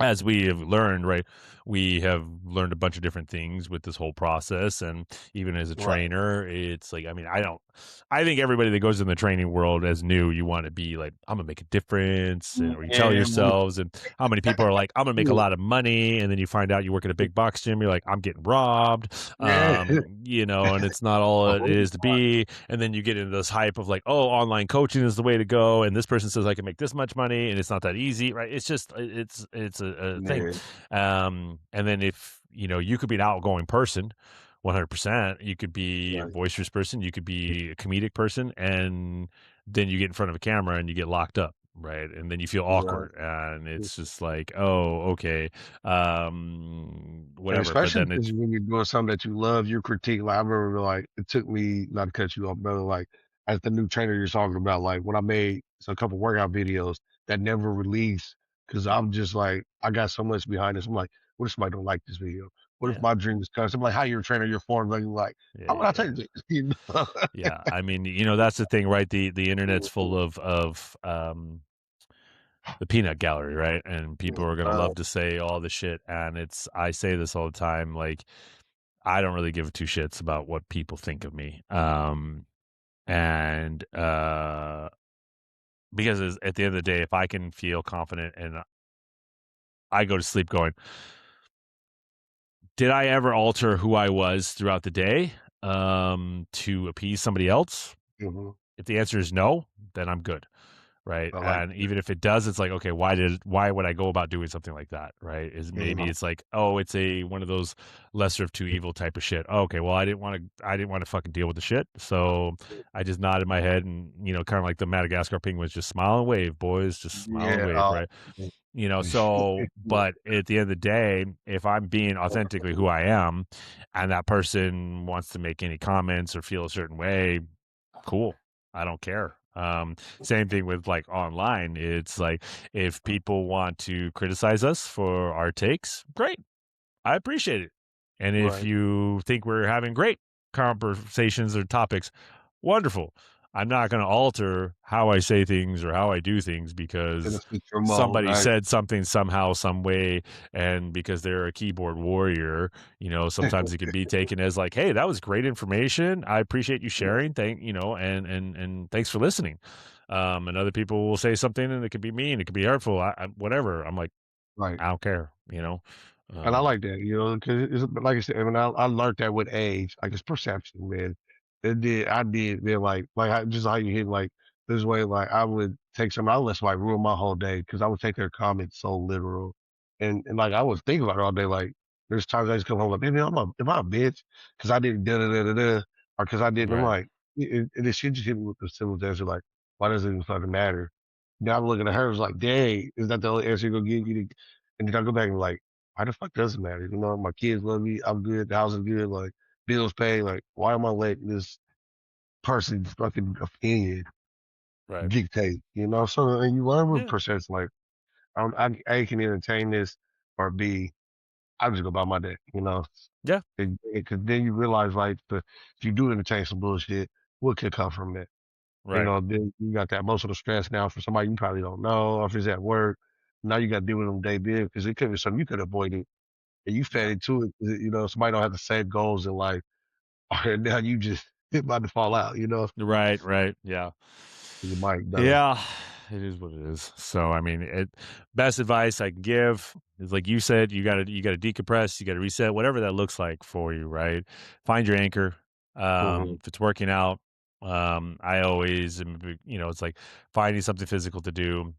S2: As we have learned, right, we have learned a bunch of different things with this whole process. And even as a
S1: Right.
S2: trainer, it's like, I mean, I think everybody that goes in the training world as new, you want to be like, I'm gonna make a difference, or you tell
S1: And
S2: yourselves. And how many people are like, I'm gonna make a
S1: yeah,
S2: lot of money, and then you find out you work at a big box gym, you're like, I'm getting robbed,
S1: yeah.
S2: and it's not all it is to be. And then you get into this hype of like, oh, online coaching is the way to go, and this person says I can make this much money, and it's not that easy, right? It's just it's a thing.
S1: Yeah,
S2: And then if you could be an outgoing person, 100%. You could be a
S1: right.
S2: boisterous person. You could be a comedic person, and then you get in front of a camera and you get locked up, right? And then you feel
S1: Right.
S2: awkward, and it's just like, oh, okay,
S1: And
S2: whatever. But
S1: especially
S2: then
S1: because
S2: it's
S1: when you're doing something that you love, you critique. Like I remember, like it took me not to cut you off, brother. Like as the new trainer you're talking about, like when I made a couple workout videos that never released because I'm just like I got so much behind this. I'm like, what if somebody don't like this video? What if
S2: yeah,
S1: my dream is cut? I'm like, how you're a trainer, you're formed, like
S2: yeah,
S1: how would I
S2: yeah.
S1: take this? You know?
S2: Yeah, I mean, that's the thing, right? The internet's full of the peanut gallery, right? And people are gonna
S1: Uh,
S2: love to say all the shit. And I say this all the time, like I don't really give two shits about what people think of me. And because at the end of the day, if I can feel confident and I go to sleep going, did I ever alter who I was throughout the day to appease somebody else?
S1: mhm.
S2: If the answer is no, then I'm good, right?
S1: I like
S2: And
S1: that.
S2: even if it does, it's like, okay, why would I go about doing something like that, right? Is maybe
S1: Mhm.
S2: it's like, oh, it's a one of those lesser of two evil type of shit. Oh, okay, well, I didn't want to fucking deal with the shit, so I just nodded my head and kind of like the Madagascar penguins, just smile and wave, boys, just smile and
S1: Yeah.
S2: wave, right? So but at the end of the day, if I'm being authentically who I am and that person wants to make any comments or feel a certain way, cool, I don't care. Same thing with like online. It's like if people want to criticize us for our takes, great, I appreciate it. And if
S1: Right.
S2: you think we're having great conversations or topics, wonderful. I'm not going to alter how I say things or how I do things
S1: Gonna
S2: because
S1: fit your mold,
S2: somebody
S1: right?
S2: said something somehow, some way, and because they're a keyboard warrior, sometimes it can be taken as like, "Hey, that was great information. I appreciate you sharing. And thanks for listening." And other people will say something, and it could be mean, it could be hurtful, whatever. I'm like,
S1: Right.
S2: I don't care,
S1: And I
S2: Um,
S1: like that, because it's like I said, I mean, I learned that with age, like it's perception, man. I did, man, just how you hit, like this way, like I would take some, I would let somebody ruin my whole day because I would take their comments so literal, and like I was thinking about it all day. Like there's times I just come home like, maybe am I a bitch because I didn't da da da da da, or because I didn't. I'm
S2: right,
S1: like, it should just hit me with the simple answer, like, why does it even fucking matter? Now I'm looking at her, it's like, dang, is that the only answer you're gonna give you? And then I go back and like, why the fuck does it matter? My kids love me. I'm good. The house is good. Like bills paid. Like why am I letting this person's fucking opinion
S2: right,
S1: dictate? So and you learn with
S2: yeah,
S1: perception. Like I can entertain this, or B, I just go about my day.
S2: yeah,
S1: Because then you realize like if you do entertain some bullshit, what could come from that?
S2: right,
S1: Then you got that emotional stress now for somebody you probably don't know, or if it's at work. Now you got to deal with them day big because it could be something you could avoid it and you fed
S2: yeah,
S1: into it. Somebody don't have the same goals in life, and now you just about to fall out.
S2: right, yeah.
S1: Your mic done.
S2: Yeah, it is what it is. So I mean, best advice I can give is like you said, you gotta decompress, you gotta reset, whatever that looks like for you, right? Find your anchor.
S1: Mhm,
S2: If it's working out, I always it's like finding something physical to do,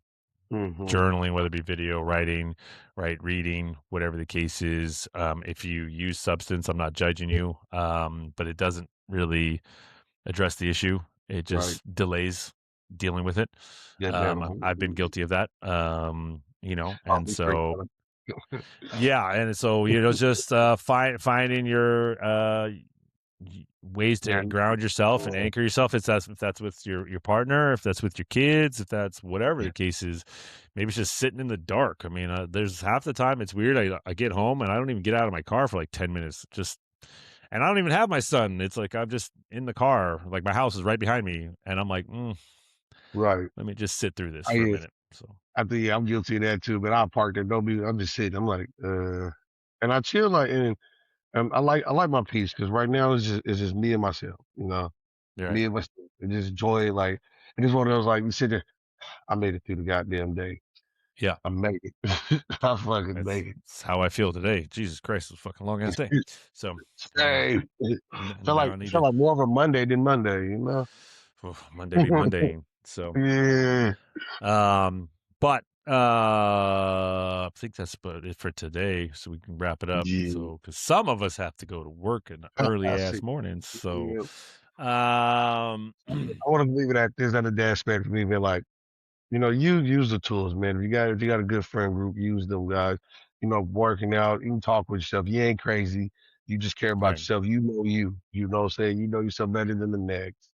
S1: mhm,
S2: journaling, whether it be video, writing, right, reading, whatever the case is. If you use substance, I'm not judging you, but it doesn't really address the issue. It
S1: right.
S2: just delays dealing with it.
S1: Get down.
S2: I've been guilty of that.
S1: Oh,
S2: And
S1: me too,
S2: so
S1: brother.
S2: yeah, and so just finding your ways to
S1: Yeah.
S2: ground yourself and anchor yourself. If that's with your partner, if that's with your kids, if that's whatever the case is. Maybe it's just sitting in the dark. I mean, there's half the time it's weird. I get home and I don't even get out of my car for like 10 minutes. And I don't even have my son. It's like I'm just in the car. Like my house is right behind me, and I'm like,
S1: Right.
S2: let me just sit through this
S1: I
S2: for a
S1: is.
S2: minute. So
S1: I think I'm guilty of that too. But I park there. Don't be. I'm just sitting. I'm like, and I chill like, and I like my peace because right now it's just me and myself.
S2: yeah,
S1: Me and myself. And just enjoy like. And it's one of those like you sit there. I made it through the goddamn day.
S2: yeah.
S1: I made it. I fucking
S2: That's,
S1: made it.
S2: that's how I feel today. Jesus Christ, it's a fucking long ass day. So
S1: Hey, felt
S2: now
S1: like
S2: I need
S1: felt
S2: to
S1: like more of a Monday than Monday.
S2: Monday be Monday. So
S1: Yeah.
S2: but I think that's about it for today. So we can wrap it up.
S1: Yeah.
S2: So because some of us have to go to work in the early
S1: I
S2: ass
S1: see.
S2: mornings. So
S1: Yeah.
S2: um
S1: I want to leave it at this other aspect for me, man. Like, you use the tools, man. If you got a good friend group, use them guys. Working out, you can talk with yourself. You ain't crazy. You just care about
S2: right.
S1: yourself. You know you. You know what I'm saying? You know yourself better than the next.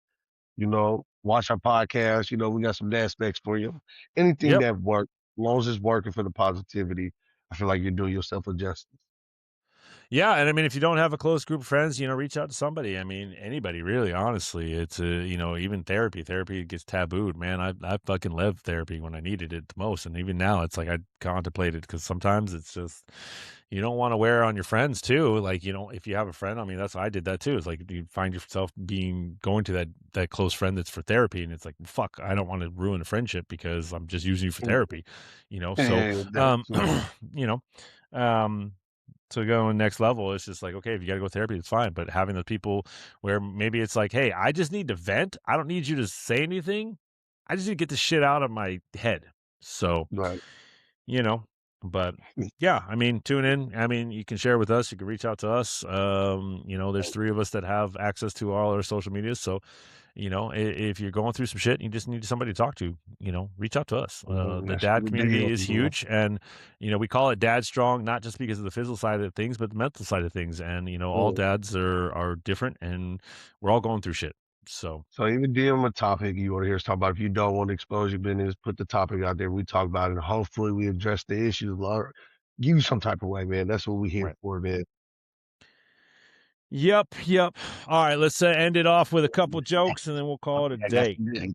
S1: Watch our podcast. We got some aspects for you. Anything
S2: Yep.
S1: that works, as long as it's working for the positivity, I feel like you're doing yourself a justice.
S2: Yeah, and I mean, if you don't have a close group of friends, reach out to somebody. I mean, anybody really, honestly. It's even therapy. Therapy gets tabooed, man. I fucking love therapy when I needed it the most, and even now, it's like I contemplate it because sometimes it's just you don't want to wear on your friends too. Like if you have a friend, I mean, I did that too. It's like you find yourself going to that close friend that's for therapy, and it's like fuck, I don't want to ruin a friendship because I'm just using you for therapy. So
S1: And
S2: um,
S1: that's
S2: you know, um to go next level, it's just like, okay, if you got to go therapy, it's fine. But having the people where maybe it's like, hey, I just need to vent. I don't need you to say anything. I just need to get the shit out of my head. So,
S1: right.
S2: you know, but yeah, I mean, tune in. I mean, you can share with us. You can reach out to us. There's three of us that have access to all our social medias. So, if you're going through some shit and you just need somebody to talk to, reach out to us. The
S1: Yes,
S2: dad
S1: we dig
S2: community
S1: up,
S2: is
S1: man.
S2: huge. And, we call it Dad Strong, not just because of the physical side of things, but the mental side of things. And, all
S1: Mm.
S2: dads are different and we're all going through shit. So,
S1: So even DM a topic you want to hear us talk about. If you don't want to expose your business, put the topic out there. We talk about it, and hopefully we address the issues. You some type of way, man. That's what we here
S2: right.
S1: for, man.
S2: Yep. Yep. All right. Let's end it off with a couple jokes and then we'll call it a
S1: I got
S2: day.
S1: you.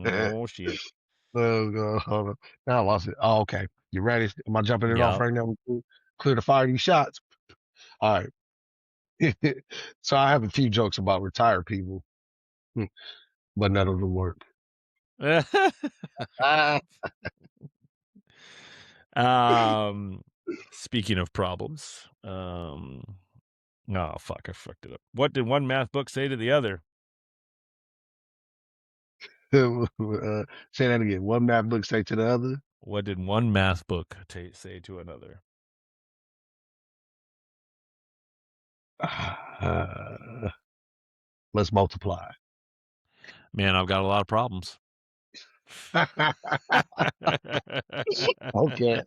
S2: Oh, shit.
S1: Oh, God, hold on. Now I lost it. Oh, okay. You ready? Am I jumping it off
S2: Yep.
S1: right now? We clear to fire these shots. All right. So I have a few jokes about retired people, but none of them work. Ah,
S2: um, Speaking of problems, oh fuck, I fucked it up. What did one math book say to the other?
S1: say that again. One math book say to the other.
S2: What did one math book say to another?
S1: Let's multiply.
S2: Man, I've got a lot of problems.
S1: Okay.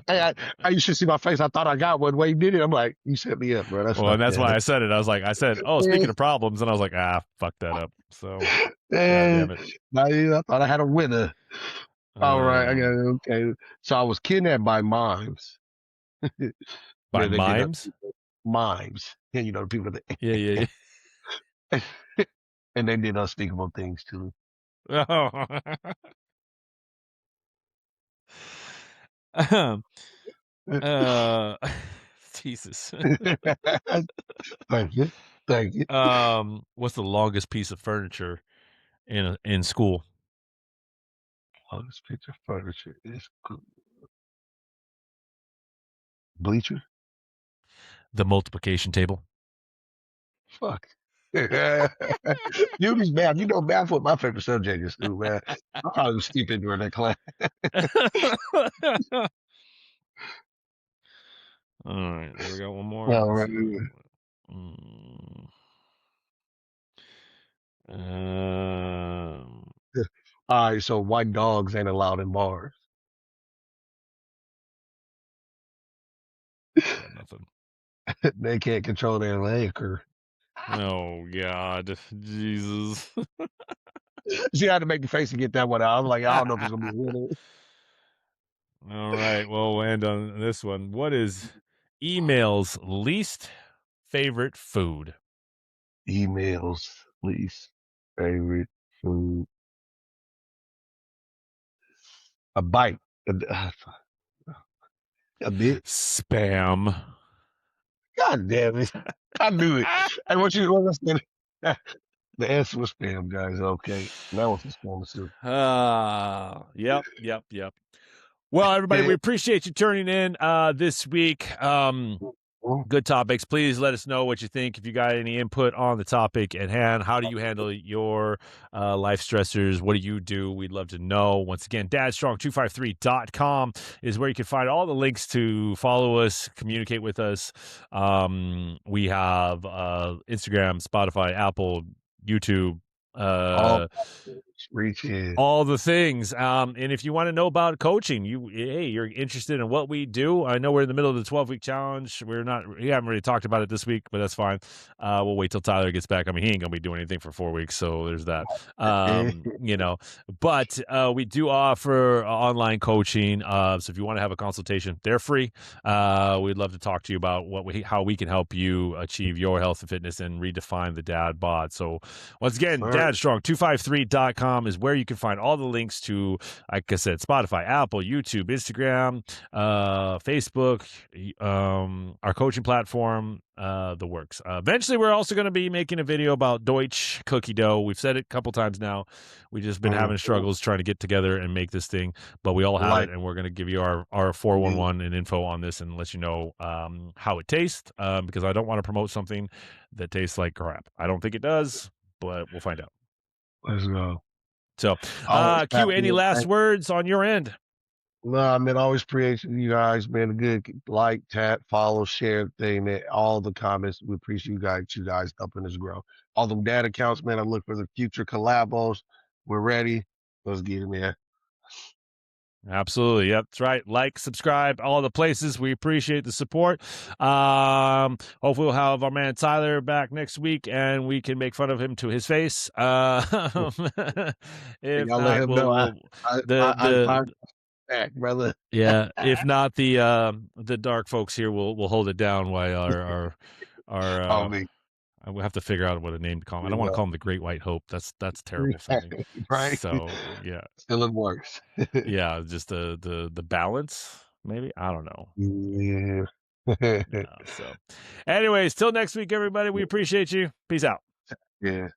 S1: I you should see my face. I thought I got one. Way you did it. I'm like, you set me up, bro. That's
S2: Well,
S1: not
S2: and that's why
S1: bad.
S2: I said it. I said, oh, speaking of problems, and I was like, fuck that up. So, god
S1: Eh,
S2: damn it.
S1: I thought I had a winner. All right, I got
S2: Um,
S1: it. Okay. So I was kidnapped by mimes.
S2: by
S1: Man, they did that.
S2: mimes?
S1: Mimes. Yeah, the people that
S2: Yeah, yeah,
S1: and they did unspeakable things too.
S2: yeah. Oh. uh, Jesus.
S1: Thank you. Thank you.
S2: What's the longest piece of furniture in school?
S1: Longest picture furniture is cool. Bleacher.
S2: The multiplication table.
S1: Fuck. Beauty's math. Math was my favorite subject in school, man. I probably was stupid during that class.
S2: All right, we got one more.
S1: All
S2: Let's
S1: right.
S2: see. Mm, um,
S1: All right. So white dogs ain't allowed in bars.
S2: got nothing.
S1: They can't control their liquor.
S2: Oh God, Jesus.
S1: She had to make the face to get that one out. I was like, I don't know if it's gonna be a winner.
S2: All right, well, we'll end on this one. What is email's least favorite food?
S1: Emails, least favorite food. A bite. A bit.
S2: Spam.
S1: God damn it. I knew it. And what was that? The answer was spam, guys. Okay. That was the spam too.
S2: Yep. Well, everybody, we appreciate you turning in this week. Good topics. Please let us know what you think. If you got any input on the topic at hand, how do you handle your life stressors? What do you do? We'd love to know. Once again, dadstrong253.com is where you can find all the links to follow us, communicate with us. We have Instagram, Spotify, Apple, YouTube,
S1: All Reach in.
S2: all the things. And if you want to know about coaching, you're interested in what we do. I know we're in the middle of the 12-week challenge. We haven't really talked about it this week, but that's fine. We'll wait till Tyler gets back. I mean, he ain't gonna be doing anything for 4 weeks, so there's that. But we do offer online coaching. So if you want to have a consultation, they're free. We'd love to talk to you about how we can help you achieve your health and fitness and redefine the dad bod. So once again, dadstrong253.com is where you can find all the links to, like I said, Spotify, Apple, YouTube, Instagram, Facebook, our coaching platform, the works. Eventually, we're also going to be making a video about Deutsch cookie dough. We've said it a couple times now. We've just been having struggles trying to get together and make this thing, but we all have it, and we're going to give you our 411 and info on this and let you know how it tastes, because I don't want to promote something that tastes like crap. I don't think it does, but we'll find out.
S1: Let's go.
S2: So, Q, any last words on your end?
S1: No, I mean, always appreciate you guys, man. A good like, tap, follow, share thing, man. All the comments. We appreciate you guys helping us grow. All them dad accounts, man. I look for the future collabos. We're ready. Let's get it, man.
S2: Absolutely. Yep. That's right. Like, subscribe, all the places. We appreciate the support. Hopefully we'll have our man Tyler back next week and we can make fun of him to his face. If not,
S1: I'm back, brother.
S2: Yeah. If not, the dark folks here will hold it down while we'll have to figure out what a name to call him. I don't want to call him the Great White Hope. That's terrible sounding.
S1: Right.
S2: So yeah.
S1: Still it works.
S2: Yeah, just the balance, maybe. I don't know.
S1: Yeah.
S2: So anyways, till next week, everybody. We appreciate you. Peace out.
S1: Yeah.